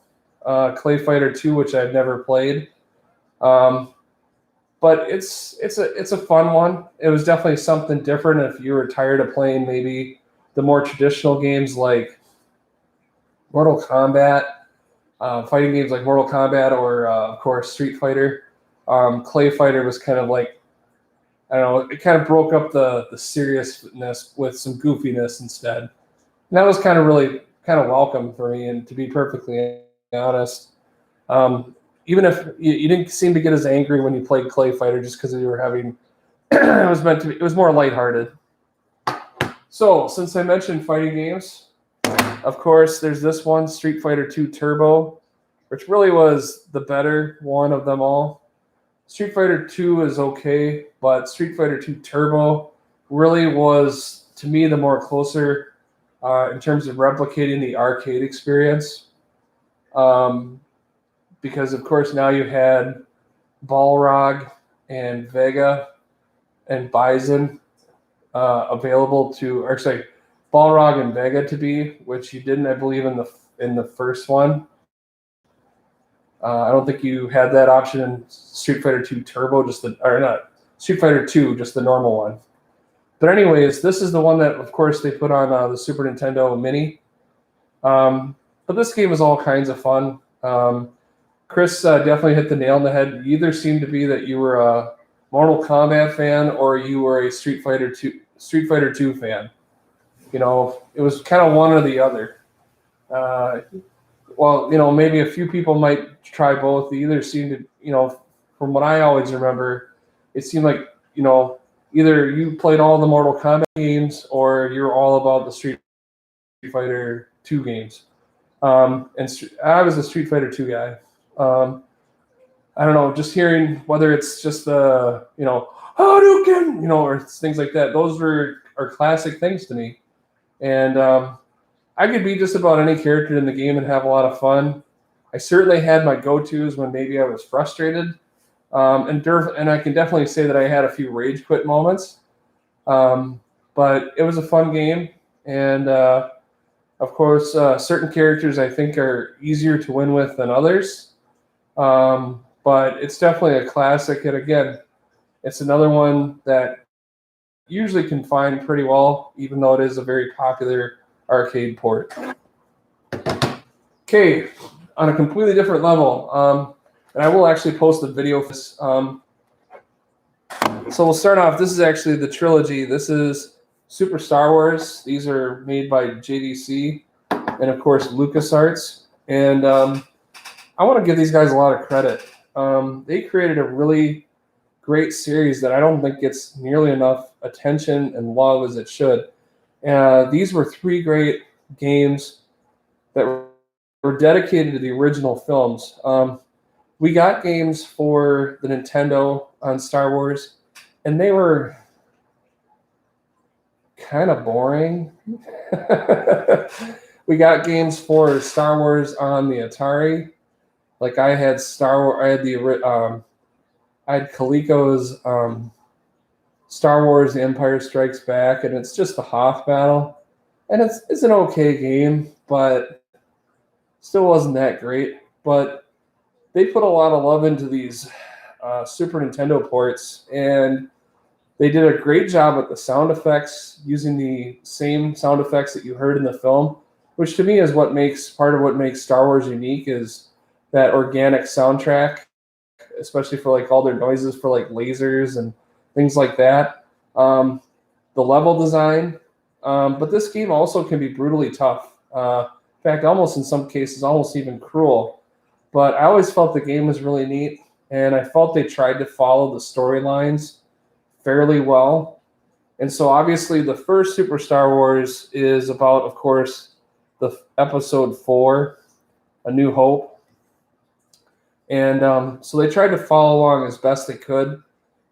Clayfighter 2, which I've never played. But it's a fun one. It was definitely something different if you were tired of playing maybe the more traditional games like Mortal Kombat, fighting games like Mortal Kombat, or of course Street Fighter. Clayfighter was kind of like, I don't know, it kind of broke up the seriousness with some goofiness instead. And that was kind of welcome for me, and to be perfectly honest. Even if you didn't seem to get as angry when you played Clayfighter, just because you were having, it was more lighthearted. So, since I mentioned fighting games, of course, there's this one, Street Fighter 2 Turbo, which really was the better one of them all. Street Fighter 2 is okay, but Street Fighter 2 Turbo really was, to me, the more closer in terms of replicating the arcade experience. Because, of course, now you had Balrog and Vega and Bison available to, or sorry, Balrog and Vega to be, which you didn't, I believe, in the first one. I don't think you had that option in Street Fighter 2 Turbo, Street Fighter 2, just the normal one. But anyways, this is the one that, of course, they put on the Super Nintendo Mini. But this game was all kinds of fun. Chris definitely hit the nail on the head. You either seemed to be that you were a Mortal Kombat fan or you were a Street Fighter 2 fan. It was kind of one or the other. Maybe a few people might try both. They either seemed to, from what I always remember, it seemed like, either you played all the Mortal Kombat games or you're all about the Street Fighter 2 games. And I was a Street Fighter 2 guy. I don't know, just hearing whether it's just the, Hadouken, or things like that. Those are classic things to me. And I could be just about any character in the game and have a lot of fun. I certainly had my go-tos when maybe I was frustrated. And I can definitely say that I had a few rage quit moments. But it was a fun game. And of course, certain characters I think are easier to win with than others. But it's definitely a classic. And again, it's another one that usually can find pretty well, even though it is a very popular arcade port. Okay, on a completely different level, and I will actually post a video for this. So we'll start off. This is actually the trilogy. This is Super Star Wars. These are made by JDC and, of course, LucasArts. And I want to give these guys a lot of credit. They created a really great series that I don't think gets nearly enough attention and love as it should. These were 3 great games that were dedicated to the original films. We got games for the Nintendo on Star Wars, and they were kind of boring. We got games for Star Wars on the Atari. Like I had I had Coleco's Star Wars: The Empire Strikes Back, and it's just the Hoth battle, and it's an okay game, but still wasn't that great. But they put a lot of love into these Super Nintendo ports, and they did a great job with the sound effects, using the same sound effects that you heard in the film, which to me is part of what makes Star Wars unique, is that organic soundtrack, especially for like all their noises for like lasers and things like that. The level design, but this game also can be brutally tough. In fact, almost in some cases, almost even cruel. But I always felt the game was really neat, and I felt they tried to follow the storylines fairly well. And so obviously the first Super Star Wars is about, of course, the episode 4, A New Hope. And so they tried to follow along as best they could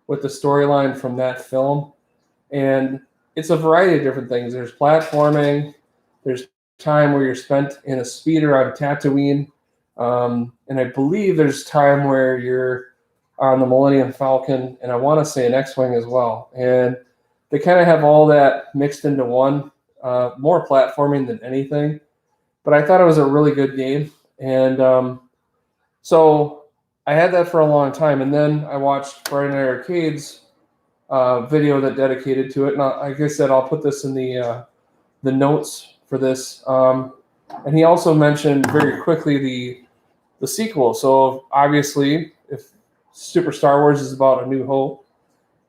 with the storyline from that film. And it's a variety of different things. There's platforming. There's time where you're spent in a speeder on Tatooine. And I believe there's time where you're on the Millennium Falcon, and I want to say an X-Wing as well. And they kind of have all that mixed into one, more platforming than anything. But I thought it was a really good game. And so I had that for a long time. And then I watched Friday Night Arcade's video that dedicated to it. And like I said, I'll put this in the notes for this. And he also mentioned very quickly the sequel. So obviously, if Super Star Wars is about A New Hope,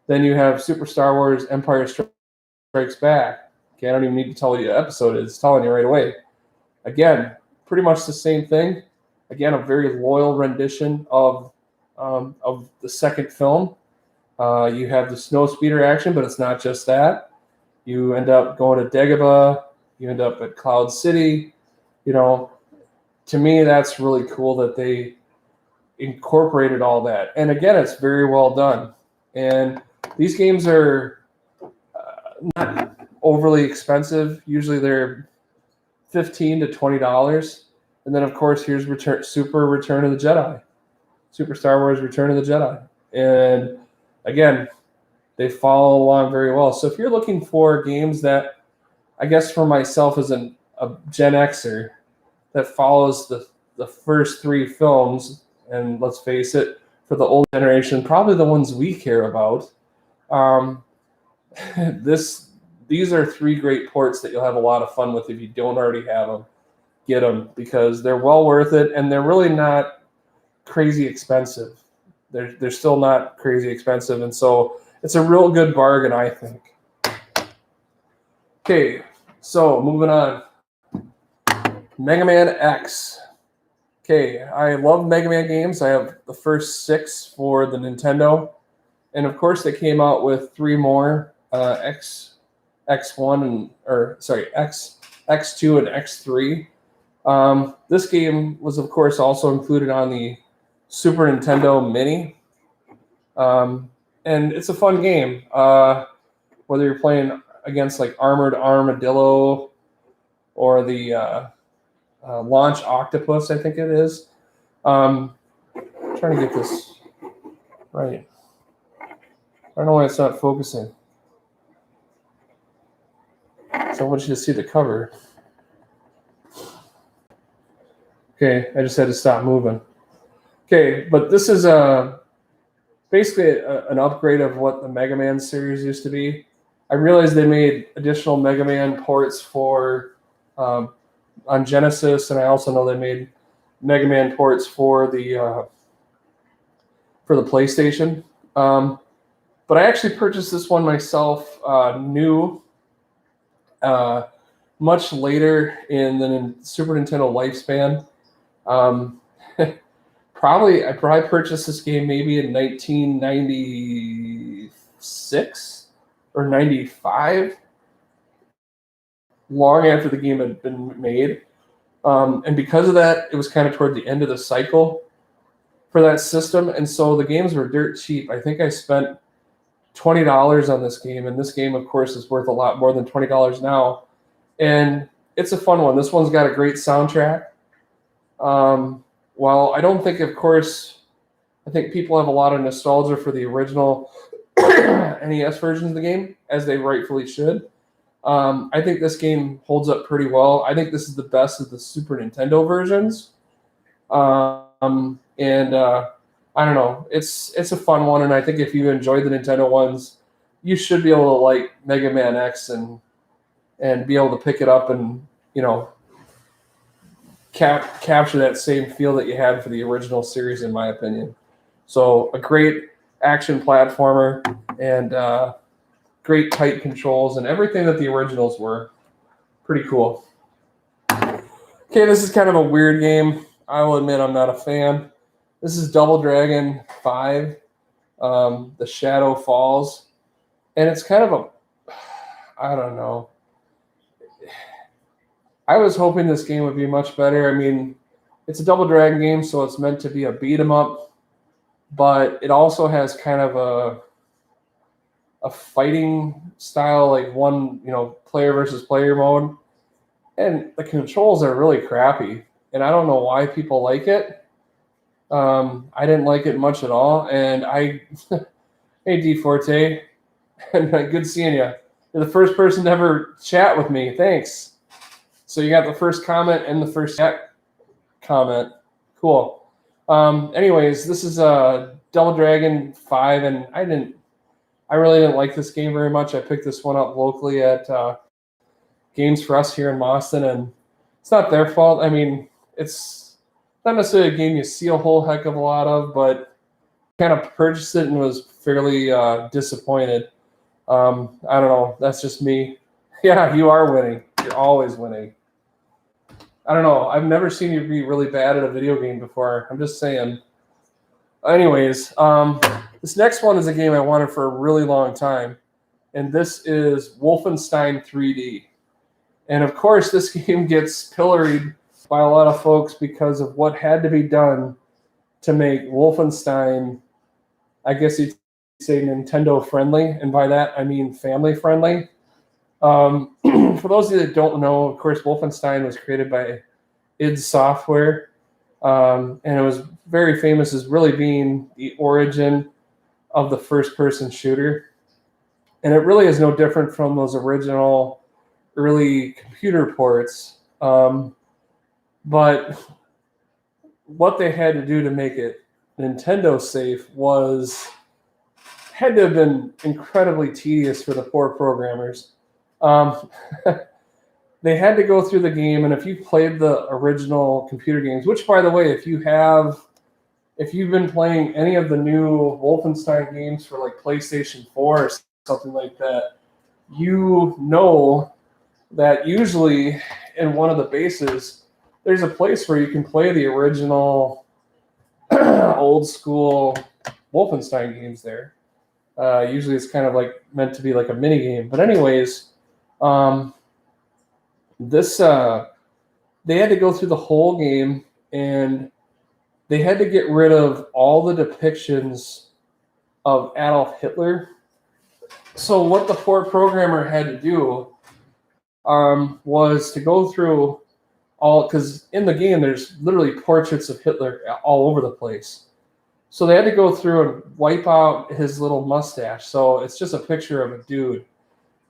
then you have Super Star Wars Empire Strikes Back. Okay, I don't even need to tell you what episode it is. It's telling you right away. Again, pretty much the same thing. Again, a very loyal rendition of the second film. You have the snowspeeder action, but it's not just that. You end up going to Dagobah. You end up at Cloud City. You know, to me, that's really cool that they incorporated all that. And again, it's very well done. And these games are not overly expensive. Usually they're $15 to $20. And then, of course, here's Super Return of the Jedi. Super Star Wars Return of the Jedi. And again, they follow along very well. So if you're looking for games that, I guess for myself as a Gen Xer, that follows the first three films, and let's face it, for the old generation, probably the ones we care about, these are three great ports that you'll have a lot of fun with if you don't already have them. Get them, because they're well worth it, and they're really not crazy expensive. They're still not crazy expensive, and so it's a real good bargain, I think. Okay, so moving on. Mega Man X. Okay, I love Mega Man games. I have the first 6 for the Nintendo, and of course they came out with 3 more, X1 and X2 and X3. This game was, of course, also included on the Super Nintendo Mini. And it's a fun game. Whether you're playing against like Armored Armadillo or the Launch Octopus, I think it is. Trying to get this right. I don't know why it's not focusing. So I want you to see the cover. Okay, I just had to stop moving. Okay, but this is basically an upgrade of what the Mega Man series used to be. I realized they made additional Mega Man ports for on Genesis, and I also know they made Mega Man ports for the PlayStation. But I actually purchased this one myself, new, much later in the Super Nintendo lifespan. I probably purchased this game maybe in 1996 or 95, long after the game had been made. And because of that, it was kind of toward the end of the cycle for that system. And so the games were dirt cheap. I think I spent $20 on this game. And this game, of course, is worth a lot more than $20 now. And it's a fun one. This one's got a great soundtrack. While I don't think, of course, I think people have a lot of nostalgia for the original NES versions of the game, as they rightfully should. I think this game holds up pretty well. I think this is the best of the Super Nintendo versions. I don't know. It's a fun one, and I think if you enjoy the Nintendo ones, you should be able to like Mega Man X and be able to pick it up and, you know, capture that same feel that you had for the original series, in my opinion. So a great action platformer and great tight controls and everything that the originals were. Pretty cool. Okay, this is kind of a weird game. I will admit I'm not a fan. This is Double Dragon 5, The Shadow Falls. And it's kind of I don't know. I was hoping this game would be much better. I mean, it's a Double Dragon game, so it's meant to be a beat 'em up, but it also has kind of a fighting style, like one, player versus player mode, and the controls are really crappy. and I don't know why people like it. I didn't like it much at all, and hey, D Forte, good seeing you. You're the first person to ever chat with me. Thanks. So you got the first comment and the first chat comment. Cool. Anyways, this is Double Dragon 5, and I really didn't like this game very much. I picked this one up locally at Games for Us here in Boston, and it's not their fault. I mean, it's not necessarily a game you see a whole heck of a lot of, but kind of purchased it and was fairly disappointed. I don't know. That's just me. Yeah, you are winning. You're always winning. I don't know. I've never seen you be really bad at a video game before. I'm just saying. Anyways, this next one is a game I wanted for a really long time, and this is Wolfenstein 3D. And of course, this game gets pilloried by a lot of folks because of what had to be done to make Wolfenstein, I guess you'd say, Nintendo friendly, and by that I mean family friendly. For those of you that don't know, of course, Wolfenstein was created by id Software, and it was very famous as really being the origin of the first-person shooter. And it really is no different from those original early computer ports. But what they had to do to make it Nintendo safe had to have been incredibly tedious for the poor programmers. They had to go through the game, and if you played the original computer games, which, by the way, if you've been playing any of the new Wolfenstein games for like PlayStation 4 or something like that, you know that usually in one of the bases, there's a place where you can play the original old school Wolfenstein games there. Usually it's kind of like meant to be like a mini game. But anyways, they had to go through the whole game, and they had to get rid of all the depictions of Adolf Hitler. So what the poor programmer had to do was to go through because in the game there's literally portraits of Hitler all over the place. So they had to go through and wipe out his little mustache. So it's just a picture of a dude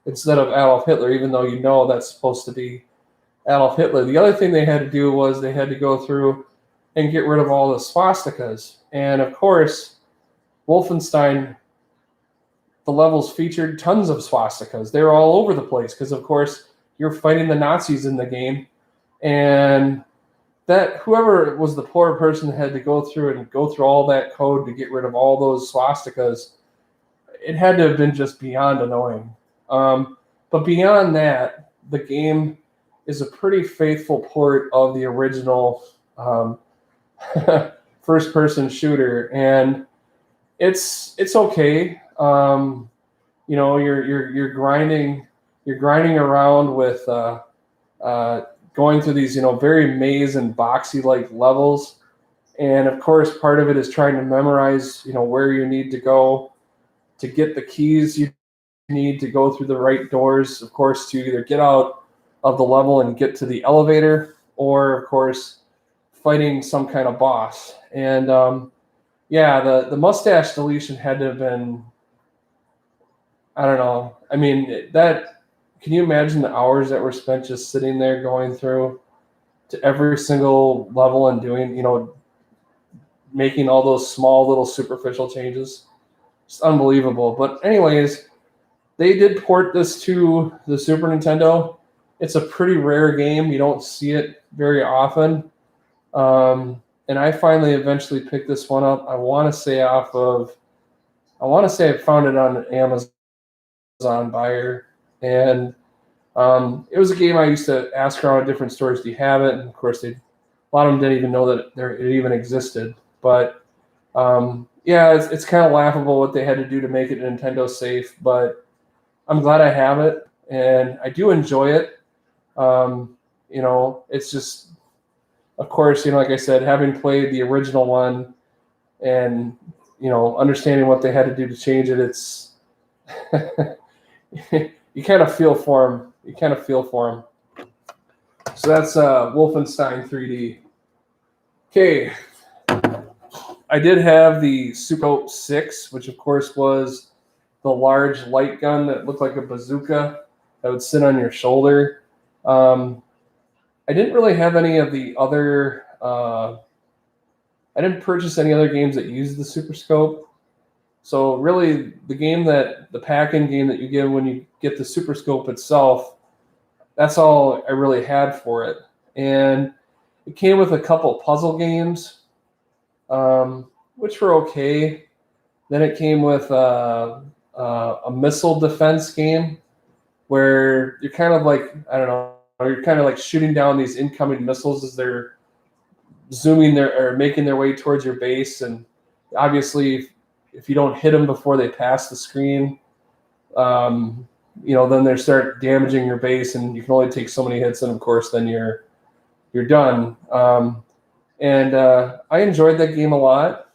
instead of Adolf Hitler, even though you know that's supposed to be Adolf Hitler. The other thing they had to do was they had to go through and get rid of all the swastikas. And of course, Wolfenstein, the levels featured tons of swastikas. They were all over the place because, of course, you're fighting the Nazis in the game. And that whoever was the poor person that had to go through all that code to get rid of all those swastikas, it had to have been just beyond annoying. But beyond that, the game is a pretty faithful port of the original first-person shooter, and it's okay. You know, you're grinding around with going through these, very maze and boxy like levels, and of course part of it is trying to memorize where you need to go to get the keys you need to go through the right doors, of course, to either get out of the level and get to the elevator, or of course fighting some kind of boss. And the mustache deletion had to have been, I don't know, I mean, can you imagine the hours that were spent just sitting there going through to every single level and doing, making all those small little superficial changes? It's unbelievable. But anyways, they did port this to the Super Nintendo. It's a pretty rare game. You don't see it very often. And I finally eventually picked this one up. I want to say I found it on Amazon Buyer. And it was a game I used to ask around at different stores, do you have it? And of course, a lot of them didn't even know that it even existed. But it's kind of laughable what they had to do to make it Nintendo safe. But I'm glad I have it, and I do enjoy it. It's just, of course, like I said, having played the original one and, understanding what they had to do to change it, it's you kind of feel for them. So that's Wolfenstein 3D. Okay, I did have the Super 6, which of course was the large light gun that looked like a bazooka that would sit on your shoulder. I didn't really have any of the other. I didn't purchase any other games that used the Super Scope. So really, the pack-in game that you get when you get the Super Scope itself, that's all I really had for it. And it came with a couple puzzle games, which were okay. Then it came with a missile defense game where you're kind of like, I don't know, you're kind of like shooting down these incoming missiles as they're zooming or making their way towards your base. And obviously, if you don't hit them before they pass the screen, then they start damaging your base, and you can only take so many hits, and of course, then you're done. I enjoyed that game a lot.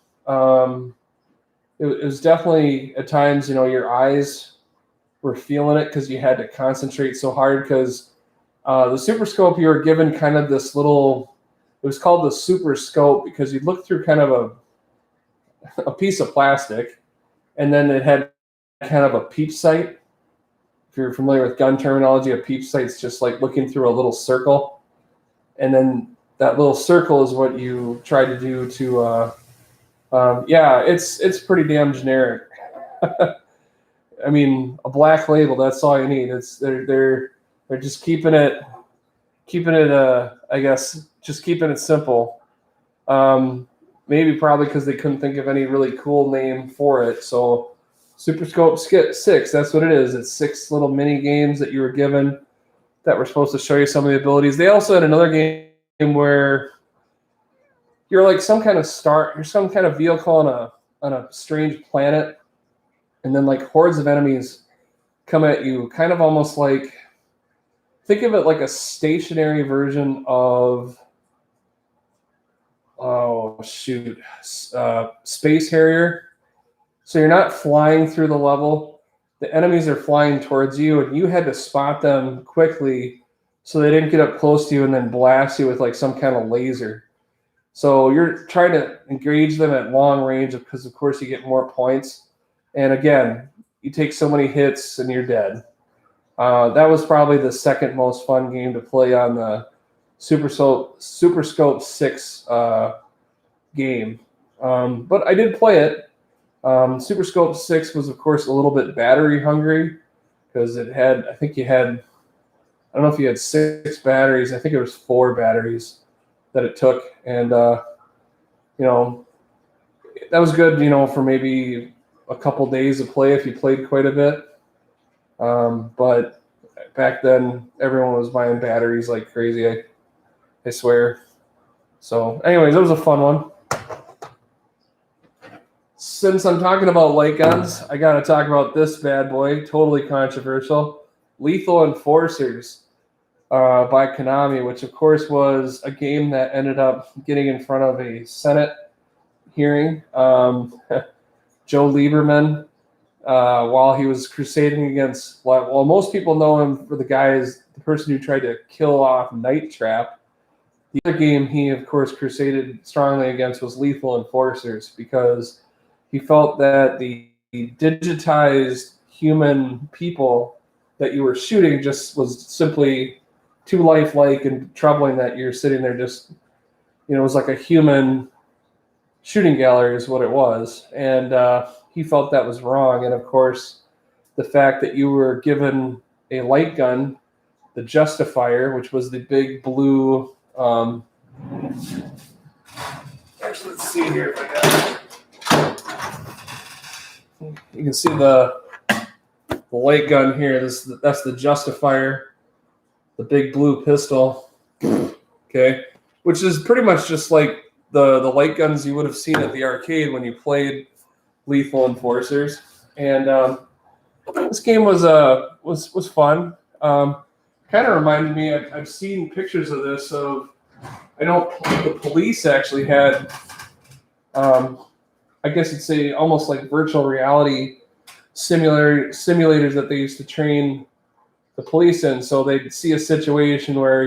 It was definitely at times, your eyes were feeling it because you had to concentrate so hard because the Super Scope, you were given kind of this little, it was called the Super Scope because you'd look through kind of a piece of plastic, and then it had kind of a peep sight. If you're familiar with gun terminology, a peep sight's just like looking through a little circle, and then that little circle is what you try to do to. It's pretty damn generic. I mean, a black label, that's all you need. They're just keeping it. I guess just keeping it simple. Maybe probably because they couldn't think of any really cool name for it. So Super Scope 6, that's what it is. It's 6 little mini games that you were given that were supposed to show you some of the abilities. They also had another game where you're like some kind of vehicle on a strange planet, and then like hordes of enemies come at you, kind of almost like, think of it like a stationary version of Space Harrier. So you're not flying through the level. The enemies are flying towards you, and you had to spot them quickly so they didn't get up close to you and then blast you with like some kind of laser. So you're trying to engage them at long range because, of course, you get more points. And again, you take so many hits and you're dead. That was probably the second most fun game to play on the Super Scope 6 game. But I did play it. Super Scope 6 was, of course, a little bit battery hungry because I don't know if you had 6 batteries. I think it was 4 batteries that it took. And, that was good, for maybe a couple days of play if you played quite a bit. But back then, everyone was buying batteries like crazy, I swear. So, anyways, it was a fun one. Since I'm talking about light guns, I got to talk about this bad boy, totally controversial. Lethal Enforcers by Konami, which, of course, was a game that ended up getting in front of a Senate hearing. Joe Lieberman, while he was crusading against, well, most people know him for the person who tried to kill off Night Trap. The other game he, of course, crusaded strongly against was Lethal Enforcers because he felt that the digitized human people that you were shooting just was simply too lifelike and troubling that you're sitting there just, it was like a human shooting gallery is what it was. And he felt that was wrong. And of course, the fact that you were given a light gun, the Justifier, which was the big blue. Actually, let's see here if I got it. You can see the light gun here. That's the Justifier, the big blue pistol. Okay, which is pretty much just like the light guns you would have seen at the arcade when you played Lethal Enforcers. And this game was fun. Kind of reminded me. I've seen pictures of this. I know the police actually had. I guess you'd say almost like virtual reality simulators that they used to train the police in. So they'd see a situation where,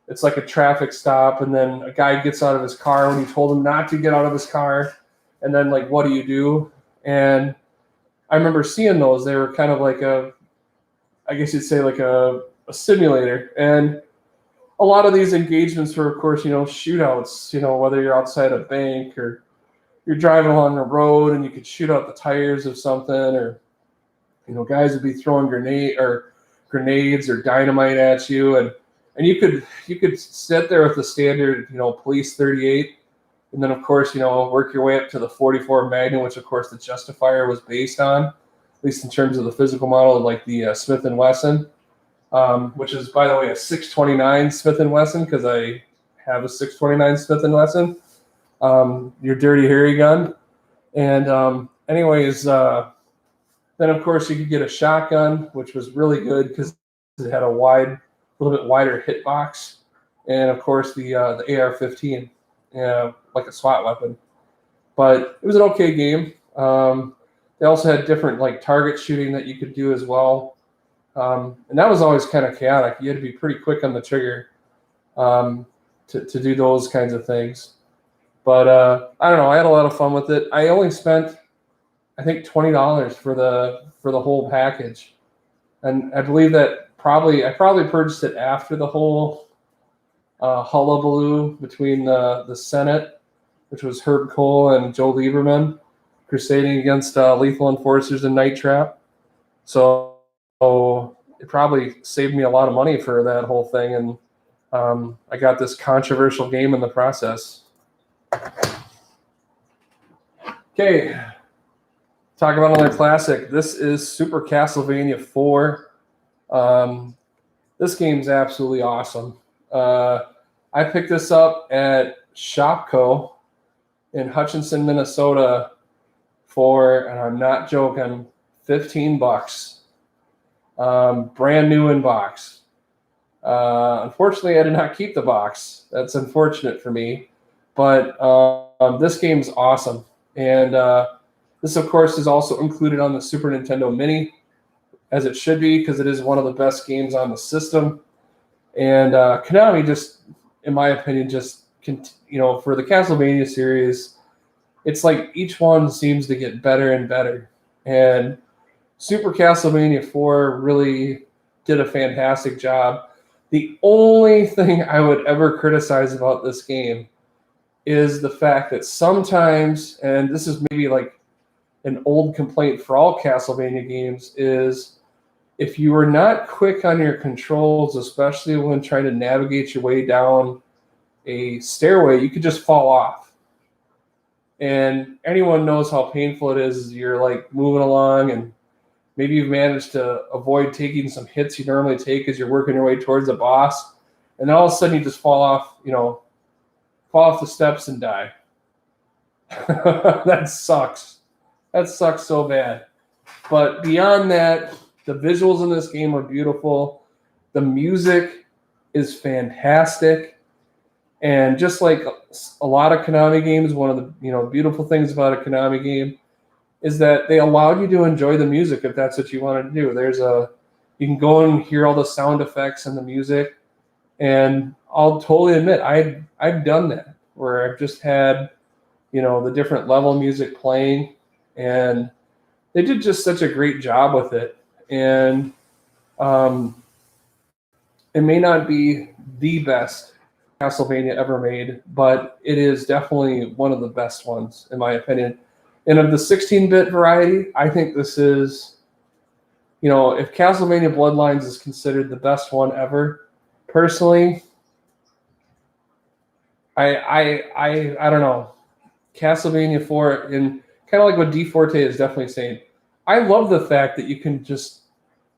it's like a traffic stop, and then a guy gets out of his car when you told him not to get out of his car, and then like, what do you do? And I remember seeing those. They were kind of like I guess you'd say like a simulator. And a lot of these engagements were, of course, shootouts, whether you're outside a bank or you're driving along the road and you could shoot out the tires of something, or, guys would be throwing grenades or dynamite at you. And you could sit there with the standard, police 38. And then, of course, work your way up to the 44 Magnum, which, of course, the Justifier was based on, at least in terms of the physical model, like the Smith & Wesson, which is, by the way, a 629 Smith & Wesson, because I have a 629 Smith & Wesson, your Dirty Harry gun. And anyways, then, of course, you could get a shotgun, which was really good because it had a little bit wider hitbox. And, of course, the AR-15. Like a SWAT weapon, but it was an okay game. They also had different like target shooting that you could do as well, and that was always kind of chaotic. You had to be pretty quick on the trigger to do those kinds of things. But I don't know. I had a lot of fun with it. I only spent, I think, $20 for the whole package, and I believe that I probably purchased it after the whole hullabaloo between the Senate, which was Herb Kohl and Joe Lieberman, crusading against lethal enforcers and Night Trap. So it probably saved me a lot of money for that whole thing, and I got this controversial game in the process. Okay, talk about another classic. This is Super Castlevania 4. This game's absolutely awesome. I picked this up at Shopco in Hutchinson, Minnesota for, and I'm not joking, $15. Brand new in box. Unfortunately, I did not keep the box. That's unfortunate for me. But this game's awesome. And this, of course, is also included on the Super Nintendo Mini, as it should be, because it is one of the best games on the system. And Konami just, in my opinion, for the Castlevania series, it's like each one seems to get better and better. And Super Castlevania 4 really did a fantastic job. The only thing I would ever criticize about this game is the fact that sometimes, and this is maybe like an old complaint for all Castlevania games, is if you are not quick on your controls, especially when trying to navigate your way down a stairway, you could just fall off. And anyone knows how painful it is. You're like moving along, and maybe you've managed to avoid taking some hits you normally take as you're working your way towards the boss, and then all of a sudden you just fall off the steps and die. That sucks. That sucks so bad. But beyond that, the visuals in this game are beautiful. The music is fantastic. And just like a lot of Konami games, one of the beautiful things about a Konami game is that they allow you to enjoy the music if that's what you want to do. You can go and hear all the sound effects and the music. And I'll totally admit, I've done that, where I've just had, the different level music playing, and they did just such a great job with it. And it may not be the best Castlevania ever made, but it is definitely one of the best ones, in my opinion. And of the 16-bit variety, I think this is, if Castlevania Bloodlines is considered the best one ever, personally, I don't know. Castlevania 4, and kind of like what D Forte is definitely saying, I love the fact that you can just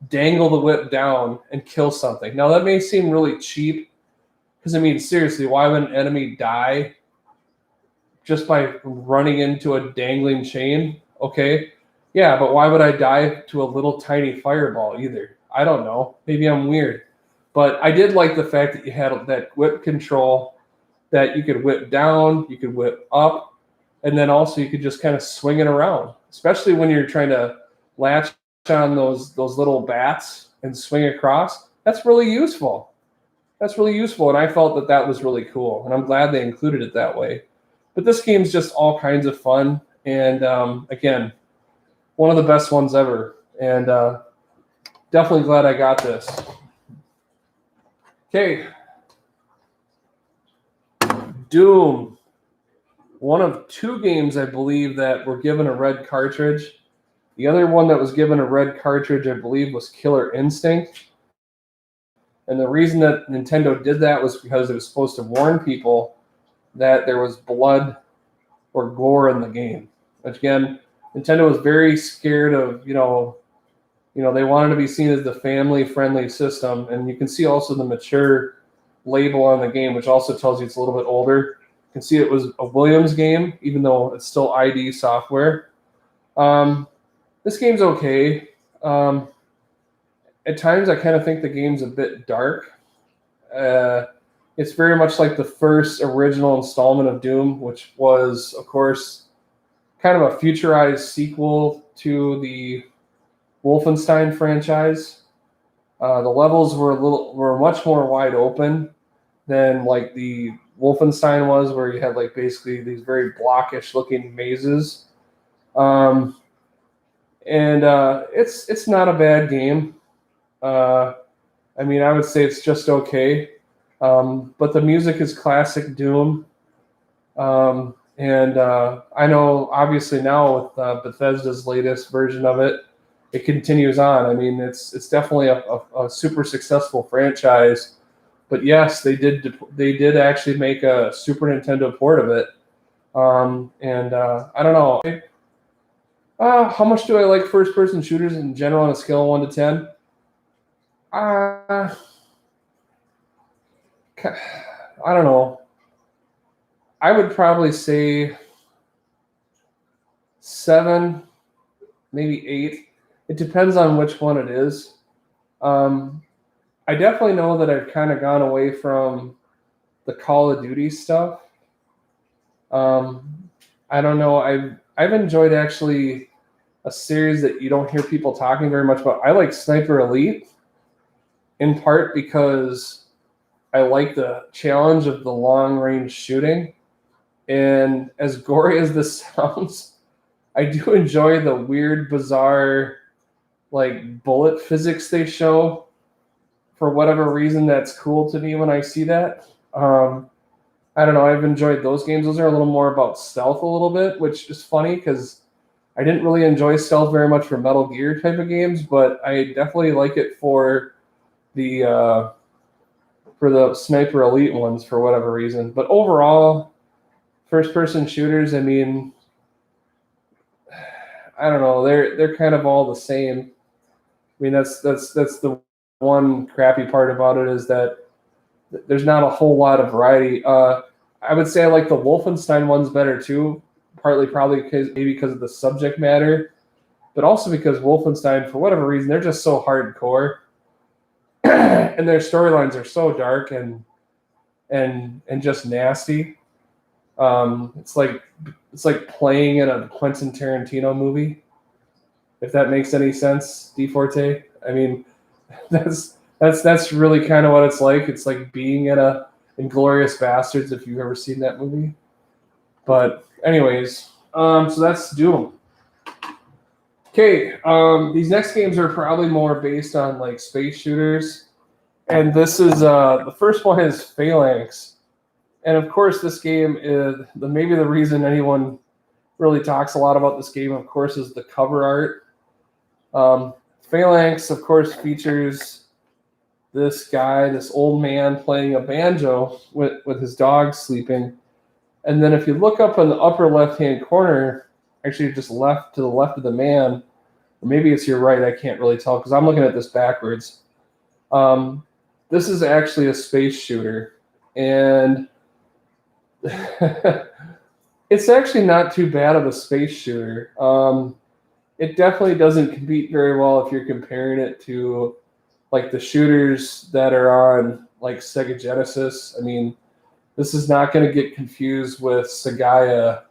dangle the whip down and kill something. Now, that may seem really cheap, because, seriously, why would an enemy die just by running into a dangling chain? Okay, yeah, but why would I die to a little tiny fireball either? I don't know. Maybe I'm weird. But I did like the fact that you had that whip control, that you could whip down, you could whip up, and then also you could just kind of swing it around, especially when you're trying to latch on those little bats and swing across. That's really useful. that's really useful, and I felt that that was really cool, and I'm glad they included it that way. But this game's just all kinds of fun, and again, one of the best ones ever, and definitely glad I got this. Okay, Doom. One of two games, I believe, that were given a red cartridge. The other one that was given a red cartridge, I believe, was Killer Instinct. And the reason that Nintendo did that was because it was supposed to warn people that there was blood or gore in the game. Which again, Nintendo was very scared of, they wanted to be seen as the family-friendly system. And you can see also the mature label on the game, which also tells you it's a little bit older. You can see it was a Williams game, even though it's still ID software. This game's okay. At times, I kind of think the game's a bit dark. It's very much like the first original installment of Doom, which was, of course, kind of a futurized sequel to the Wolfenstein franchise. The levels were much more wide open than like the Wolfenstein was, where you had like basically these very blockish looking mazes. And it's not a bad game. I mean, I would say it's just okay. But the music is classic Doom. And I know, obviously, now with Bethesda's latest version of it, it continues on. I mean, it's definitely a super successful franchise. But yes, they did actually make a Super Nintendo port of it. And I don't know. How much do I like first-person shooters in general on a scale of 1 to 10? I don't know. I would probably say 7, maybe 8. It depends on which one it is. I definitely know that I've kind of gone away from the Call of Duty stuff. I don't know. I've enjoyed actually a series that you don't hear people talking very much about. I like Sniper Elite, in part because I like the challenge of the long-range shooting. And as gory as this sounds, I do enjoy the weird, bizarre, like, bullet physics they show. For whatever reason, that's cool to me when I see that. I don't know. I've enjoyed those games. Those are a little more about stealth a little bit, which is funny because I didn't really enjoy stealth very much for Metal Gear type of games, but I definitely like it for the Sniper Elite ones for whatever reason. But overall, first-person shooters, I mean, I don't know. They're kind of all the same. I mean, that's the one crappy part about it is that there's not a whole lot of variety. I would say I like the Wolfenstein ones better too, partly probably because of the subject matter, but also because Wolfenstein, for whatever reason, they're just so hardcore, and their storylines are so dark and just nasty. It's like playing in a Quentin Tarantino movie, if that makes any sense, D Forte. I mean, that's really kind of what it's like. It's like being in Inglourious Bastards, if you've ever seen that movie. But anyways, so that's Doom. Okay, these next games are probably more based on like space shooters, and this is the first one is Phalanx, and of course this game is maybe the reason anyone really talks a lot about this game, of course, is the cover art. Phalanx, of course, features this guy, this old man playing a banjo with his dog sleeping. And then if you look up in the upper left-hand corner, actually just left to the left of the man, or maybe it's your right, I can't really tell because I'm looking at this backwards. This is actually a space shooter. And it's actually not too bad of a space shooter. It definitely doesn't compete very well if you're comparing it to like the shooters that are on like Sega Genesis. I mean, this is not going to get confused with Sagaya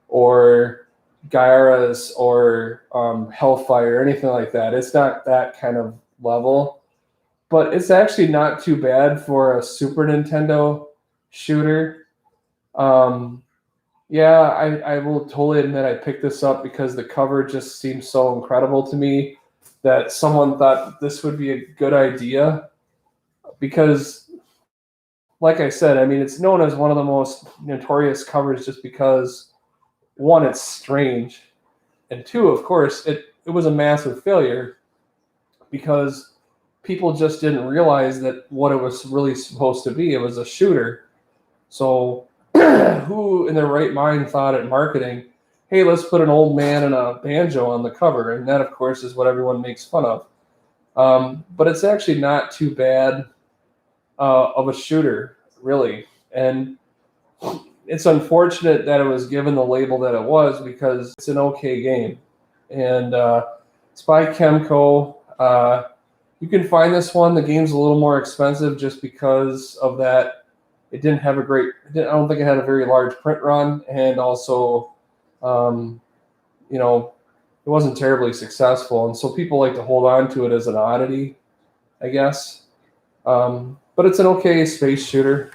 or Gyara's or Hellfire or anything like that. It's not that kind of level. but it's actually not too bad for a Super Nintendo shooter. Yeah, I will totally admit I picked this up because the cover just seems so incredible to me that someone thought this would be a good idea. Because, like I said, I mean, it's known as one of the most notorious covers just because, one, it's strange, and two, of course, it was a massive failure because people just didn't realize that what it was really supposed to be. It was a shooter. So who in their right mind thought at marketing, hey, let's put an old man and a banjo on the cover? And that, of course, is what everyone makes fun of. But it's actually not too bad of a shooter, really. And it's unfortunate that it was given the label that it was because it's an okay game. And it's by Chemco. You can find this one. The game's a little more expensive just because of that. It didn't have a great. I don't think it had a very large print run, and also, you know, it wasn't terribly successful, and so people like to hold on to it as an oddity, I guess. But it's an okay space shooter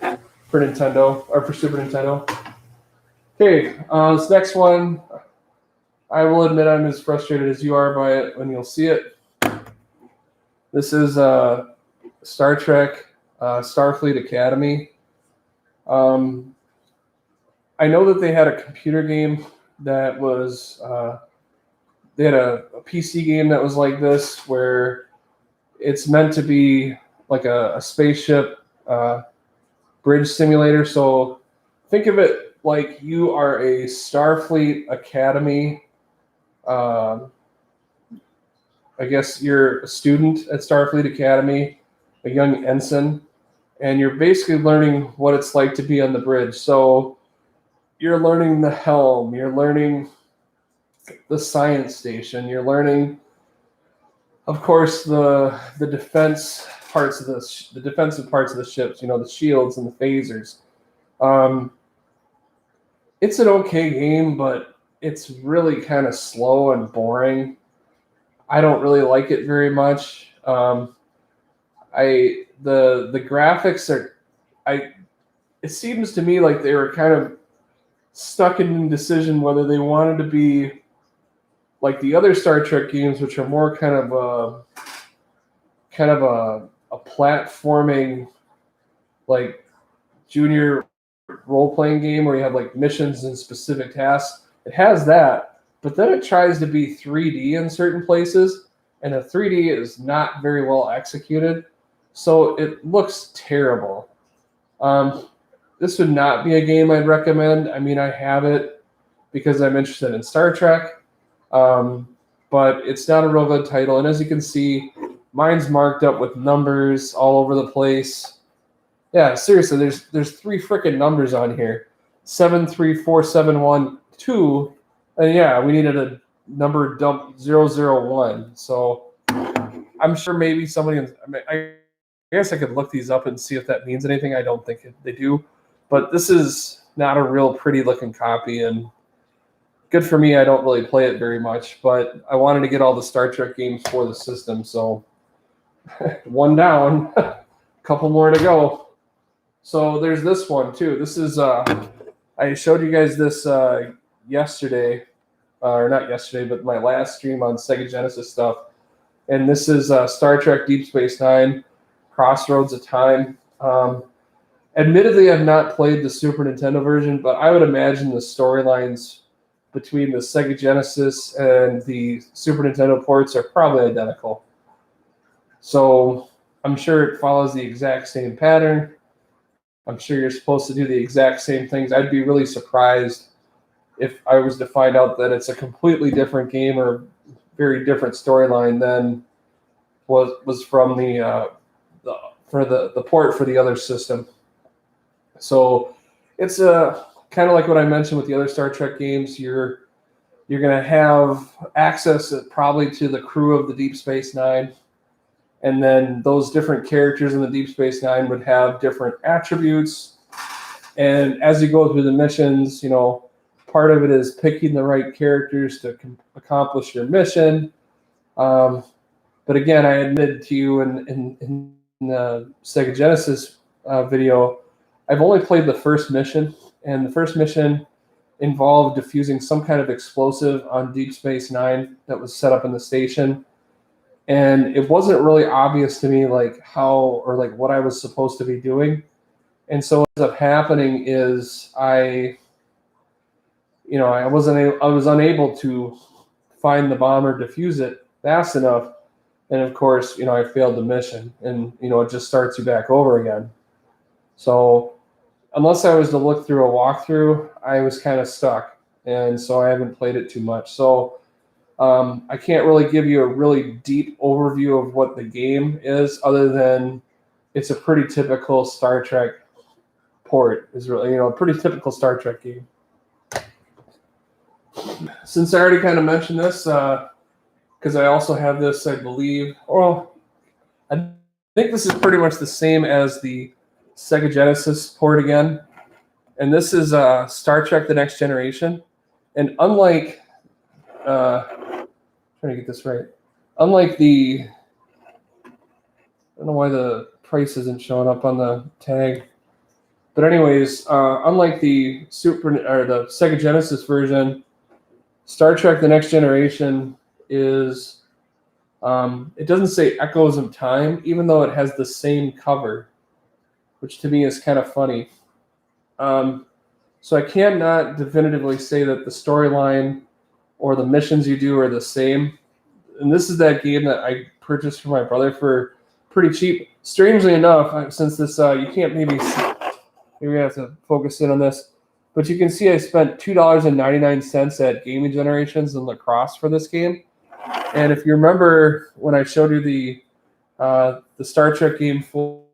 for Nintendo or for Super Nintendo. Okay, this next one, I will admit I'm as frustrated as you are by it when you'll see it. This is Star Trek Starfleet Academy. I know that they had a computer game that was, they had a PC game that was like this, where it's meant to be like a spaceship bridge simulator. So think of it like you are a Starfleet Academy. I guess you're a student at Starfleet Academy, a young ensign, and you're basically learning what it's like to be on the bridge. So you're learning the helm, you're learning the science station, you're learning, of course, the defense parts of the defensive parts of the ships. You know, the shields and the phasers. It's an okay game, but it's really kind of slow and boring. I don't really like it very much. The graphics are, it seems to me like they were kind of stuck in indecision whether they wanted to be like the other Star Trek games, which are more kind of a platforming, like junior role-playing game where you have like missions and specific tasks. It has that, but then it tries to be 3D in certain places, and the 3D is not very well executed, so it looks terrible. This would not be a game I'd recommend. I mean, I have it because I'm interested in Star Trek, but it's not a real good title. And as you can see, mine's marked up with numbers all over the place. Yeah, seriously, there's 3 freaking numbers on here. 734712. And yeah, we needed a number dump 001. So I'm sure maybe somebody, I guess I could look these up and see if that means anything. I don't think they do. But this is not a real pretty looking copy, and good for me, I don't really play it very much, but I wanted to get all the Star Trek games for the system, so one down, a couple more to go. So there's this one too. This is, I showed you guys this yesterday, or not yesterday, but my last stream on Sega Genesis stuff. And this is Star Trek Deep Space Nine, Crossroads of Time. Admittedly, I've not played the Super Nintendo version, but I would imagine the storylines between the Sega Genesis and the Super Nintendo ports are probably identical. So I'm sure it follows the exact same pattern. I'm sure you're supposed to do the exact same things. I'd be really surprised if I was to find out that it's a completely different game or very different storyline than was from the port for the other system. So it's kind of like what I mentioned with the other Star Trek games. You're going to have access probably to the crew of the Deep Space Nine, and then those different characters in the Deep Space Nine would have different attributes. And as you go through the missions, you know, part of it is picking the right characters to accomplish your mission. But again, I admitted to you in the Sega Genesis video, I've only played the first mission, and the first mission involved defusing some kind of explosive on Deep Space Nine that was set up in the station. And it wasn't really obvious to me like how or like what I was supposed to be doing. And so what ends up happening is I was unable to find the bomb or defuse it fast enough. And of course, I failed the mission, and it just starts you back over again. So unless I was to look through a walkthrough, I was kind of stuck, and so I haven't played it too much. So I can't really give you a really deep overview of what the game is, other than it's a pretty typical Star Trek port. Is really a pretty typical Star Trek game. Since I already kind of mentioned this, because I also have this, I believe. Well, I think this is pretty much the same as the Sega Genesis port again. And this is Star Trek The Next Generation. And unlike, trying to get this right, unlike the, I don't know why the price isn't showing up on the tag. But anyways, unlike the the Sega Genesis version, Star Trek The Next Generation is, it doesn't say Echoes of Time, even though it has the same cover, which to me is kind of funny. So I cannot definitively say that the storyline or the missions you do are the same. And this is that game that I purchased for my brother for pretty cheap. Strangely enough, since this, you can't maybe we have to focus in on this, but you can see I spent $2.99 at Gaming Generations and Lacrosse for this game. And if you remember when I showed you the Star Trek game for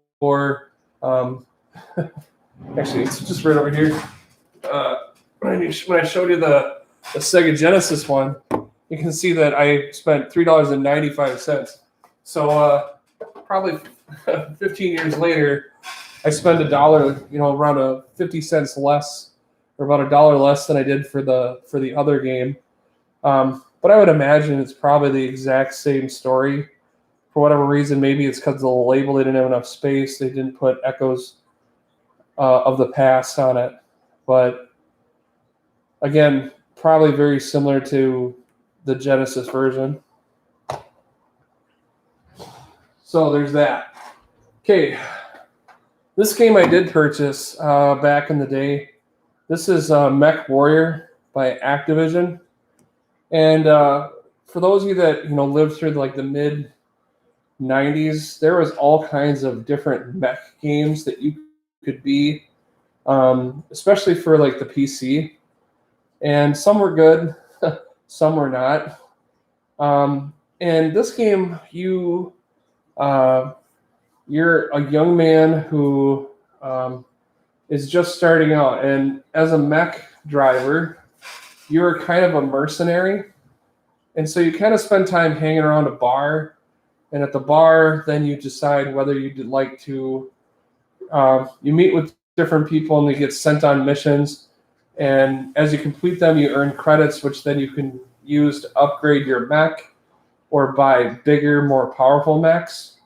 actually it's just right over here. When I showed you the Sega Genesis one, you can see that I spent $3.95. So probably 15 years later, I spend $1, around 50 cents less, or about $1 less than I did for the other game. But I would imagine it's probably the exact same story. For whatever reason, maybe it's because the label, they didn't have enough space. They didn't put Echoes of the Past on it. But again, probably very similar to the Genesis version. So there's that. Okay. This game I did purchase back in the day. This is Mechwarrior by Activision. And for those of you that lived through like the mid 90s, there was all kinds of different mech games that you could be, especially for like the PC. And some were good, some were not. And this game, you're a young man who is just starting out, and as a mech driver, you're kind of a mercenary, and so you kind of spend time hanging around a bar, and at the bar, then you decide whether you'd like to. You meet with different people, and they get sent on missions, and as you complete them, you earn credits, which then you can use to upgrade your mech or buy bigger, more powerful mechs.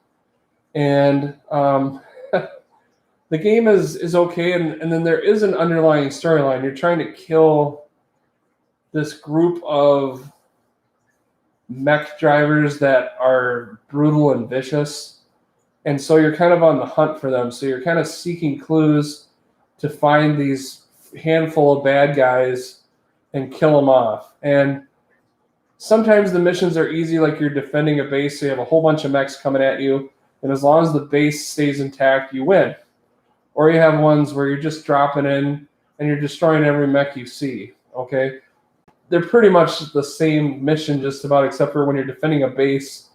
And the game is okay, and then there is an underlying storyline. You're trying to kill this group of mech drivers that are brutal and vicious, and so you're kind of on the hunt for them. So you're kind of seeking clues to find these handful of bad guys and kill them off. And sometimes the missions are easy, like you're defending a base, so you have a whole bunch of mechs coming at you, and as long as the base stays intact, you win. Or you have ones where you're just dropping in and you're destroying every mech you see, okay? They're pretty much the same mission just about, except for when you're defending a base,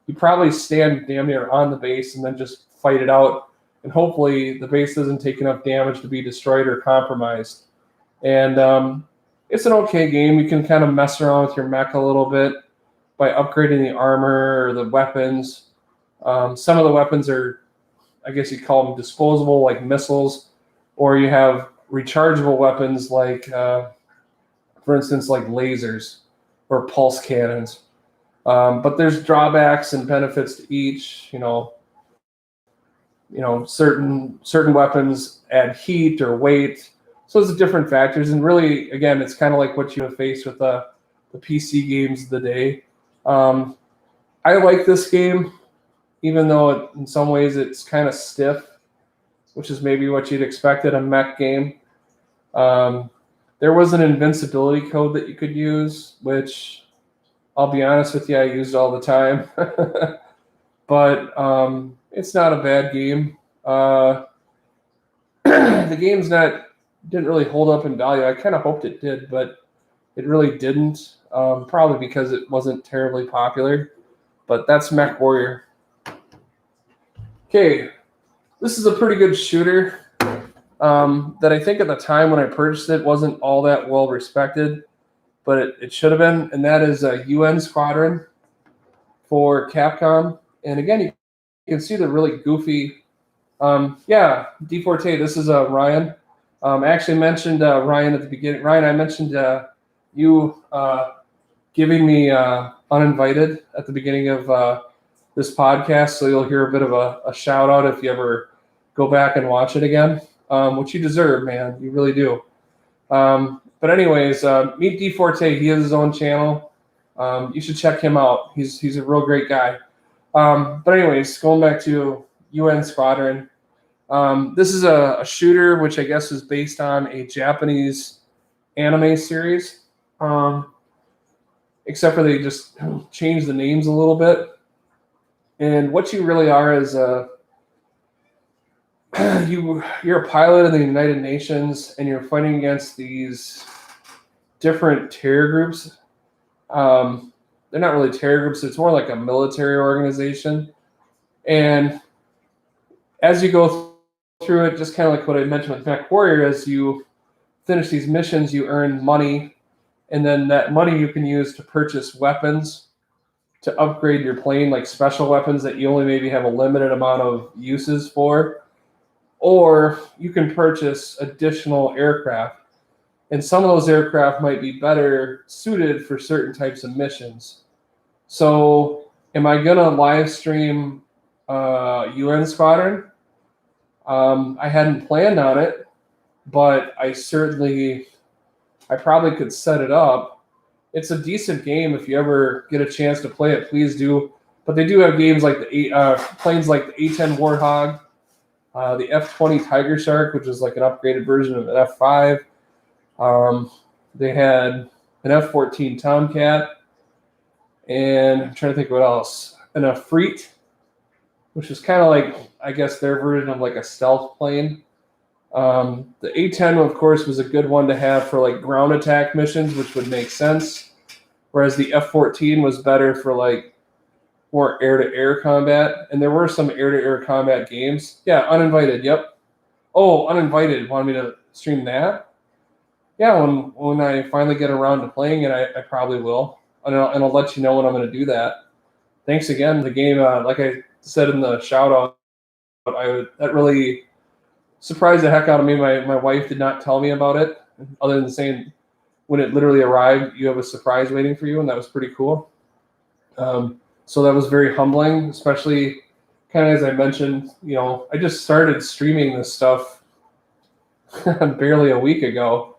you probably stand damn near on the base and then just fight it out. And hopefully the base doesn't take enough damage to be destroyed or compromised. And it's an okay game. You can kind of mess around with your mech a little bit by upgrading the armor or the weapons. Some of the weapons are, I guess you call them disposable, like missiles, or you have rechargeable weapons like, for instance, like lasers or pulse cannons. But there's drawbacks and benefits to each. certain weapons add heat or weight. So it's different factors, and really, again, it's kind of like what you have faced with the PC games of the day. I like this game, even though in some ways it's kind of stiff, which is maybe what you'd expect at a mech game. There was an invincibility code that you could use, which I'll be honest with you, I used all the time. But it's not a bad game. The game's didn't really hold up in value. I kind of hoped it did, but it really didn't. Probably because it wasn't terribly popular. But that's Mechwarrior. Okay, this is a pretty good shooter that I think at the time when I purchased it wasn't all that well respected, but it should have been, and that is a UN Squadron for Capcom. And again, you can see the really goofy. Yeah, D4T, this is Ryan. I actually mentioned Ryan at the beginning. Ryan, I mentioned you giving me uninvited at the beginning of this podcast, so you'll hear a bit of a shout out if you ever go back and watch it again, which you deserve, man. You really do. But anyways, meet D4T. He has his own channel. You should check him out. He's a real great guy. But anyways, going back to UN Squadron. This is a shooter, which I guess is based on a Japanese anime series. Except for they just changed the names a little bit. And what you really are is you're a pilot in the United Nations, and you're fighting against these different terror groups. They're not really terror groups. It's more like a military organization. And as you go through it, just kind of like what I mentioned with Mechwarrior, as you finish these missions, you earn money, and then that money you can use to purchase weapons to upgrade your plane, like special weapons that you only maybe have a limited amount of uses for, or you can purchase additional aircraft. And some of those aircraft might be better suited for certain types of missions. So am I going to live stream UN Squadron? I hadn't planned on it, but I probably could set it up. It's a decent game. If you ever get a chance to play it, please do. But they do have games like planes like the A-10 Warthog, the F-20 Tiger Shark, which is like an upgraded version of an F-5. They had an F-14 Tomcat, and I'm trying to think what else. An Efreet, which is kind of like, I guess, their version of like a stealth plane. The A-10, of course, was a good one to have for like ground attack missions, which would make sense. Whereas the F-14 was better for like more air-to-air combat. And there were some air-to-air combat games. Yeah, Uninvited, yep. Oh, Uninvited wanted me to stream that? Yeah, when I finally get around to playing it, I probably will. And I'll let you know when I'm going to do that. Thanks again. The game, like I said in the shout-out, that really surprised the heck out of me. My wife did not tell me about it, other than saying when it literally arrived, you have a surprise waiting for you, and that was pretty cool. So that was very humbling, especially kind of as I mentioned, I just started streaming this stuff barely a week ago.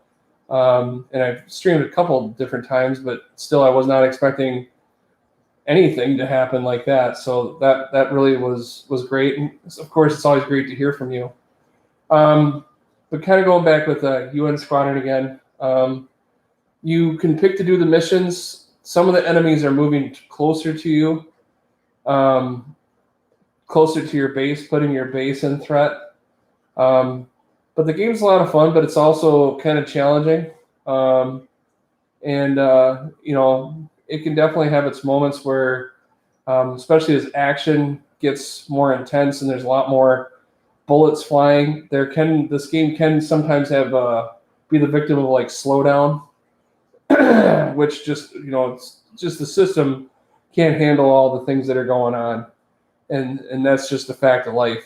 And I've streamed a couple different times, but still I was not expecting anything to happen like that. So that really was great. And of course, it's always great to hear from you. But kind of going back with UN Squadron again, you can pick to do the missions. Some of the enemies are moving closer to you, closer to your base, putting your base in threat. But the game's a lot of fun, but it's also kind of challenging. It can definitely have its moments where, especially as action gets more intense and there's a lot more bullets flying, this game can sometimes have be the victim of like slowdown, which it's just the system can't handle all the things that are going on, and that's just a fact of life.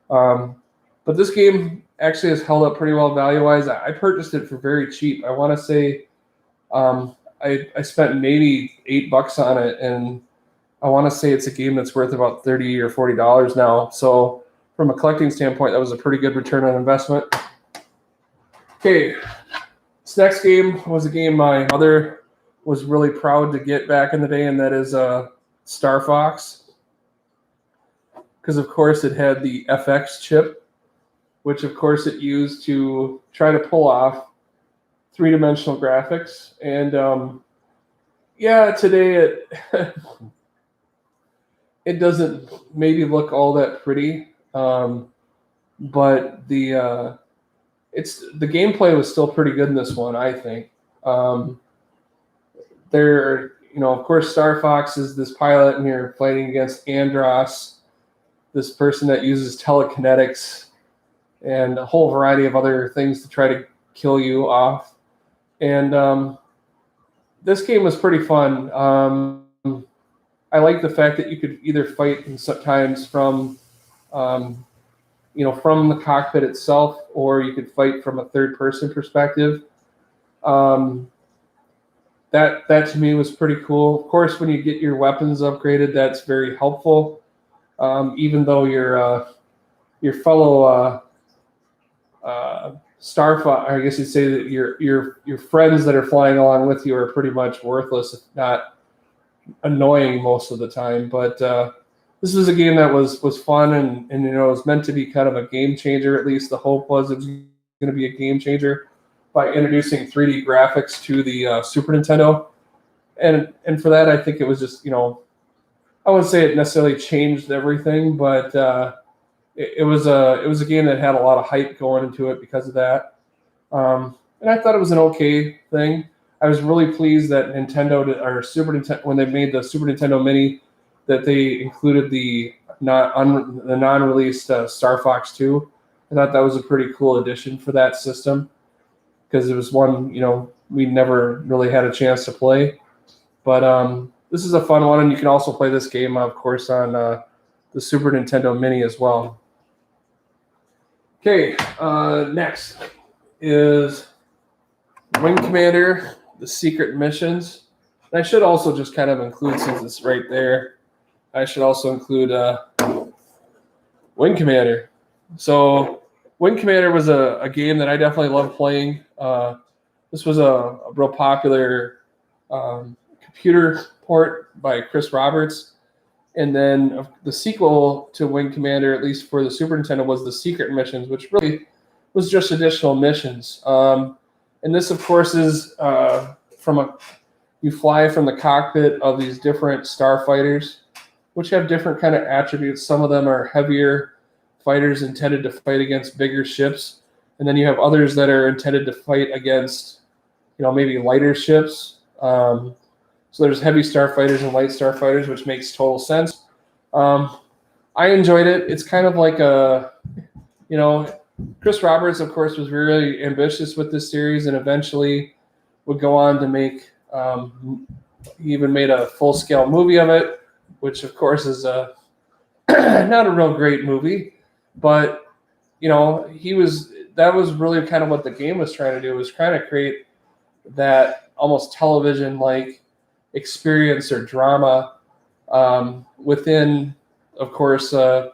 But this game actually has held up pretty well value-wise. I purchased it for very cheap. I want to say I spent maybe $8 on it, and I want to say it's a game that's worth about $30 or $40 now. So from a collecting standpoint, that was a pretty good return on investment. Okay, this next game was a game my mother was really proud to get back in the day, and that is StarFox. Because, of course, it had the FX chip, which, of course, it used to try to pull off three-dimensional graphics. And, yeah, today it doesn't maybe look all that pretty, but the gameplay was still pretty good in this one, I think. Of course, StarFox is this pilot, and you're fighting against Andros, this person that uses telekinetics and a whole variety of other things to try to kill you off. And this game was pretty fun. I like the fact that you could either fight sometimes from, from the cockpit itself, or you could fight from a third-person perspective. That to me was pretty cool. Of course, when you get your weapons upgraded, that's very helpful. Even though your fellow Starfighter, I guess you'd say that your friends that are flying along with you are pretty much worthless, if not annoying most of the time. But this was a game that was fun, and it was meant to be kind of a game changer. At least the hope was it was going to be a game changer by introducing 3D graphics to the Super Nintendo. And for that, I think it was just, I wouldn't say it necessarily changed everything, but it was a game that had a lot of hype going into it because of that. And I thought it was an okay thing. I was really pleased that when they made the Super Nintendo Mini, that they included the non-released Star Fox 2. I thought that was a pretty cool addition for that system, because it was one we never really had a chance to play. But this is a fun one, and you can also play this game, of course, on the Super Nintendo Mini as well. Okay, next is Wing Commander, the Secret Missions. And I should also just kind of include, since it's right there, I should also include Wing Commander. So Wing Commander was a game that I definitely loved playing. This was a real popular computer port by Chris Roberts. And then the sequel to Wing Commander, at least for the Super Nintendo, was the Secret Missions, which really was just additional missions. And this, of course, is you fly from the cockpit of these different starfighters, which have different kind of attributes. Some of them are heavier fighters intended to fight against bigger ships, and then you have others that are intended to fight against, maybe lighter ships. So there's heavy starfighters and light starfighters, which makes total sense. I enjoyed it. It's kind of like Chris Roberts, of course, was really ambitious with this series, and eventually would go on to make, he even made a full-scale movie of it, which, of course, is not a real great movie. But, that was really kind of what the game was trying to do, was trying to create that almost television-like experience or drama within, of course, a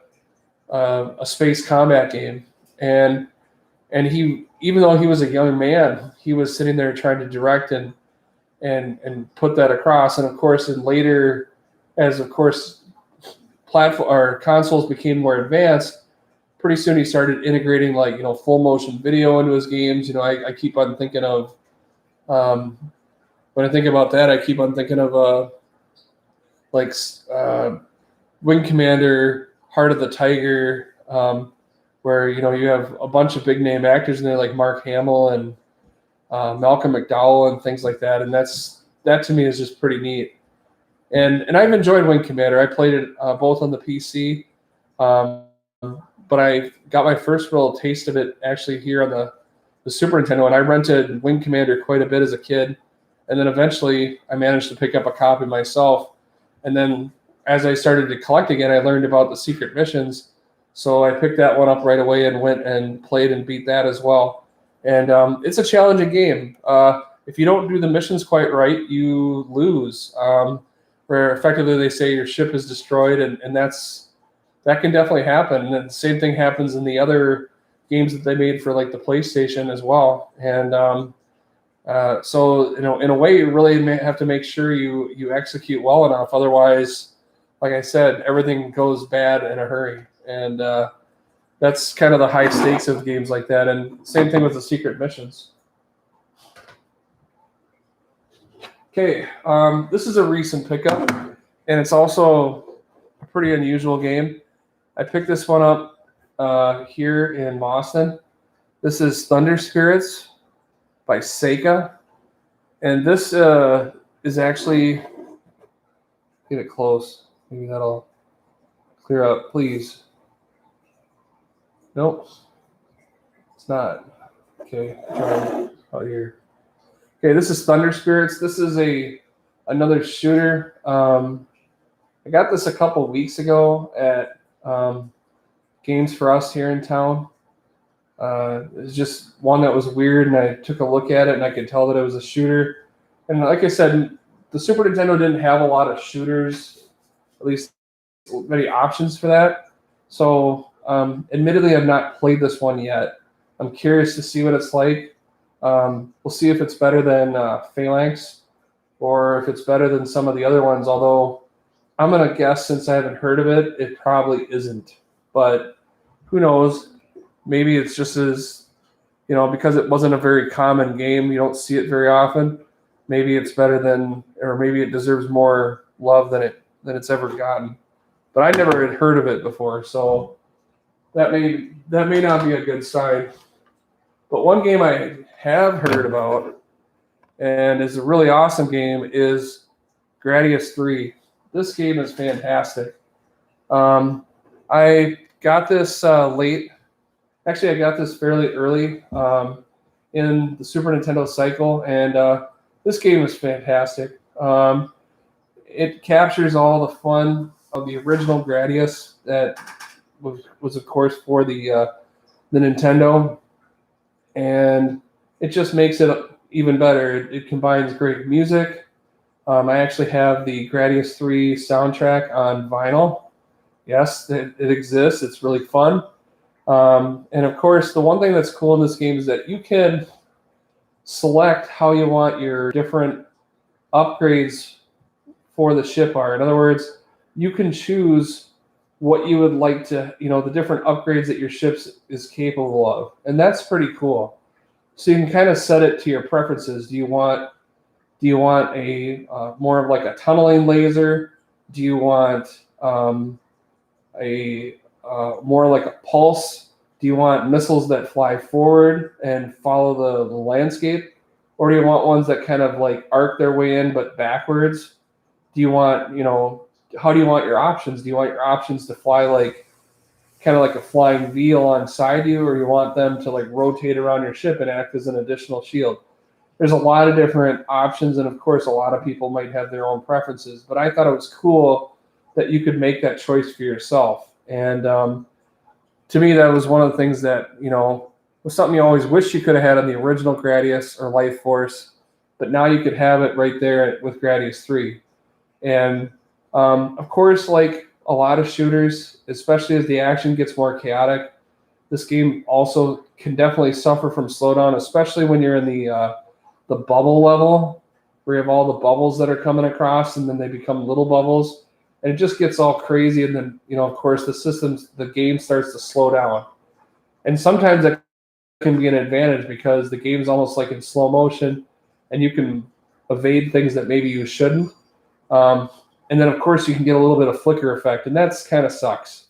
space combat game. And he, even though he was a young man, he was sitting there trying to direct and put that across. And of course, as of course platform or consoles became more advanced, pretty soon he started integrating full motion video into his games. I keep on thinking of when I think about that, I keep on thinking of Wing Commander, Heart of the Tiger, where you have a bunch of big name actors in there like Mark Hamill and Malcolm McDowell and things like that, and that to me is just pretty neat. And I've enjoyed Wing Commander. I played it both on the PC, but I got my first real taste of it actually here on the Super Nintendo, and I rented Wing Commander quite a bit as a kid. And then eventually I managed to pick up a copy myself. And then as I started to collect again, I learned about the Secret Missions. So I picked that one up right away and went and played and beat that as well. And it's a challenging game. If you don't do the missions quite right, you lose. Where effectively they say your ship is destroyed, and that's that can definitely happen. And the same thing happens in the other games that they made for like the PlayStation as well. And so, in a way, you really have to make sure you execute well enough. Otherwise, like I said, everything goes bad in a hurry. And that's kind of the high stakes of games like that. And same thing with the secret missions. Okay, this is a recent pickup, and it's also a pretty unusual game. I picked this one up here in Boston. This is Thunder Spirits by Sega, and this is actually, get it close, maybe that'll clear up, please. Nope, it's not. Okay, try out here. Okay, this is Thunder Spirits. This is another shooter. I got this a couple weeks ago at Games for Us here in town. It was just one that was weird, and I took a look at it, and I could tell that it was a shooter. And like I said, the Super Nintendo didn't have a lot of shooters, at least many options for that. So, admittedly, I've not played this one yet. I'm curious to see what it's like. We'll see if it's better than Phalanx or if it's better than some of the other ones, although I'm going to guess, since I haven't heard of it, it probably isn't. But who knows? Maybe it's just as, because it wasn't a very common game, you don't see it very often. Maybe it's better than, or maybe it deserves more love than it's ever gotten. But I never had heard of it before, so that may not be a good sign. But one game I have heard about, and is a really awesome game, is Gradius 3. This game is fantastic. I got this late. Actually, I got this fairly early in the Super Nintendo cycle, and this game is fantastic. It captures all the fun of the original Gradius that was of course, for the Nintendo, and it just makes it even better. It combines great music. I actually have the Gradius 3 soundtrack on vinyl. Yes, it exists. It's really fun. And of course, the one thing that's cool in this game is that you can select how you want your different upgrades for the ship are. In other words, you can choose what you would like to, the different upgrades that your ship is capable of. And that's pretty cool. So you can kind of set it to your preferences. Do you want a more of like a tunneling laser? Do you want a more like a pulse? Do you want missiles that fly forward and follow the landscape? Or do you want ones that kind of like arc their way in but backwards? Do you want, how do you want your options? Do you want your options to fly like kind of like a flying V alongside you, or you want them to like rotate around your ship and act as an additional shield? There's a lot of different options, and of course a lot of people might have their own preferences, but I thought it was cool that you could make that choice for yourself. And to me, that was one of the things that, was something you always wish you could have had on the original Gradius or Life Force, but now you could have it right there with Gradius 3. And of course, like a lot of shooters, especially as the action gets more chaotic, this game also can definitely suffer from slowdown, especially when you're in the bubble level, where you have all the bubbles that are coming across, and then they become little bubbles, and it just gets all crazy. And then, of course, the game starts to slow down, and sometimes that can be an advantage because the game's almost like in slow motion, and you can evade things that maybe you shouldn't. And then, of course, you can get a little bit of flicker effect, and that's kind of sucks.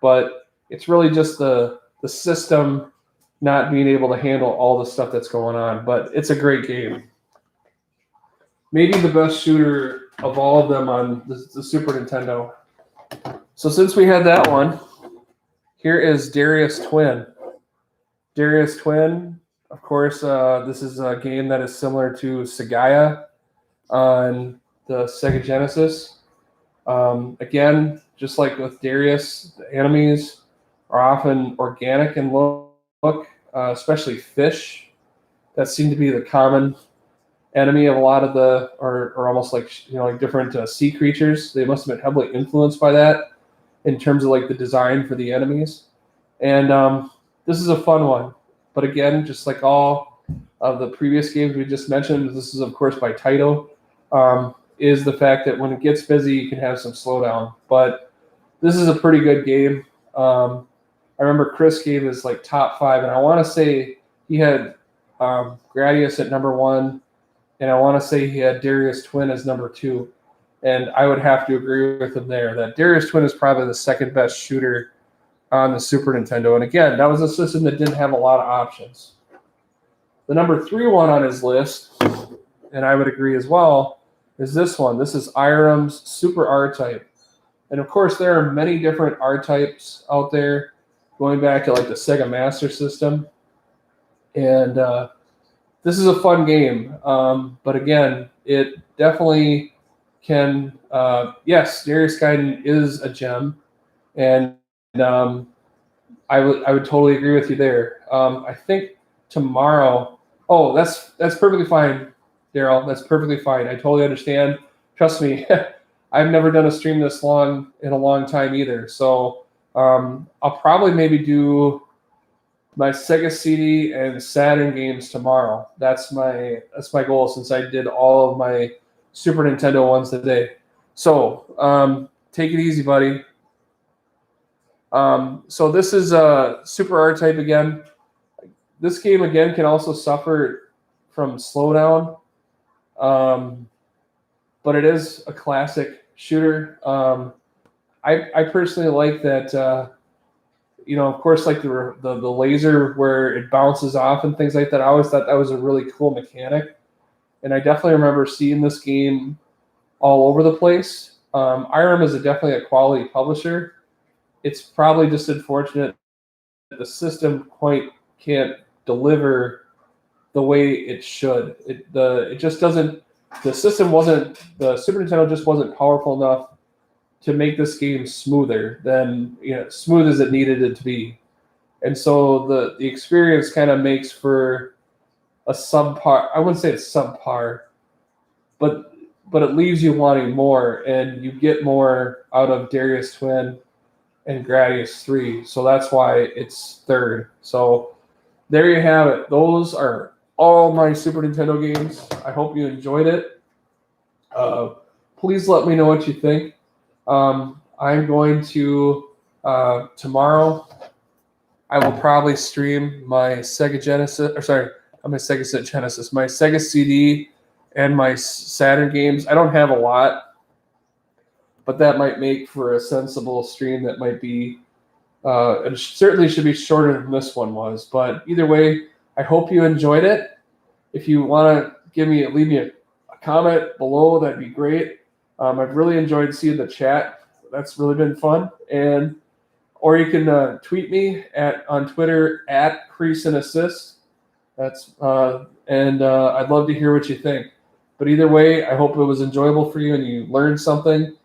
But it's really just the system not being able to handle all the stuff that's going on. But it's a great game. Maybe the best shooter of all of them on the Super Nintendo. So since we had that one, here is Darius Twin. Darius Twin, of course, this is a game that is similar to Sagaya on the Sega Genesis. Again, just like with Darius, the enemies are often organic in look, especially fish. That seem to be the common enemy of a lot of or almost like like different sea creatures. They must have been heavily influenced by that. in terms of like the design for the enemies. And this is a fun one. But again, just like all of the previous games we just mentioned, this is of course by Taito, is the fact that when it gets busy, you can have some slowdown. But this is a pretty good game. I remember Chris gave his like top 5, and I want to say he had Gradius at number 1, and I want to say he had Darius Twin as number 2. And I would have to agree with him there that Darius Twin is probably the second best shooter on the Super Nintendo. And again, that was a system that didn't have a lot of options. The number 3 one on his list, and I would agree as well, is this one. This is Irem's Super R-Type. And of course, there are many different R-Types out there, going back to like the Sega Master System. And this is a fun game. But again, it definitely can, yes, Darius Gaiden is a gem. And I would totally agree with you there. I think tomorrow, that's perfectly fine, Daryl. That's perfectly fine. I totally understand. Trust me, I've never done a stream this long in a long time either. So I'll probably maybe do my Sega CD and Saturn games tomorrow. That's my goal, since I did all of my Super Nintendo ones today. So take it easy, buddy. So this is a Super R-Type again. This game again can also suffer from slowdown, but it is a classic shooter. I personally like that. Of course, like the laser where it bounces off and things like that. I always thought that was a really cool mechanic, and I definitely remember seeing this game all over the place. Irem is definitely a quality publisher. It's probably just unfortunate that the system quite can't deliver the way it should. It just doesn't. The system wasn't. The Super Nintendo just wasn't powerful enough to make this game smoother than smooth as it needed it to be, and so the experience kind of makes for a subpar. I wouldn't say it's subpar, but it leaves you wanting more, and you get more out of Darius Twin and Gradius 3. So that's why it's third. So there you have it. Those are all my Super Nintendo games. I hope you enjoyed it. Please let me know what you think. I'm going to, tomorrow, I will probably stream my Sega Genesis, my Sega CD and my Saturn games. I don't have a lot, but that might make for a sensible stream that might be, it certainly should be shorter than this one was. But either way, I hope you enjoyed it. If you want to leave me a comment below, that'd be great. I've really enjoyed seeing the chat. That's really been fun. Or you can tweet me on Twitter at CreaseAndAssist. I'd love to hear what you think. But either way, I hope it was enjoyable for you and you learned something,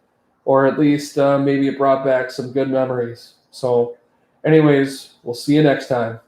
or at least maybe it brought back some good memories. So anyways, we'll see you next time.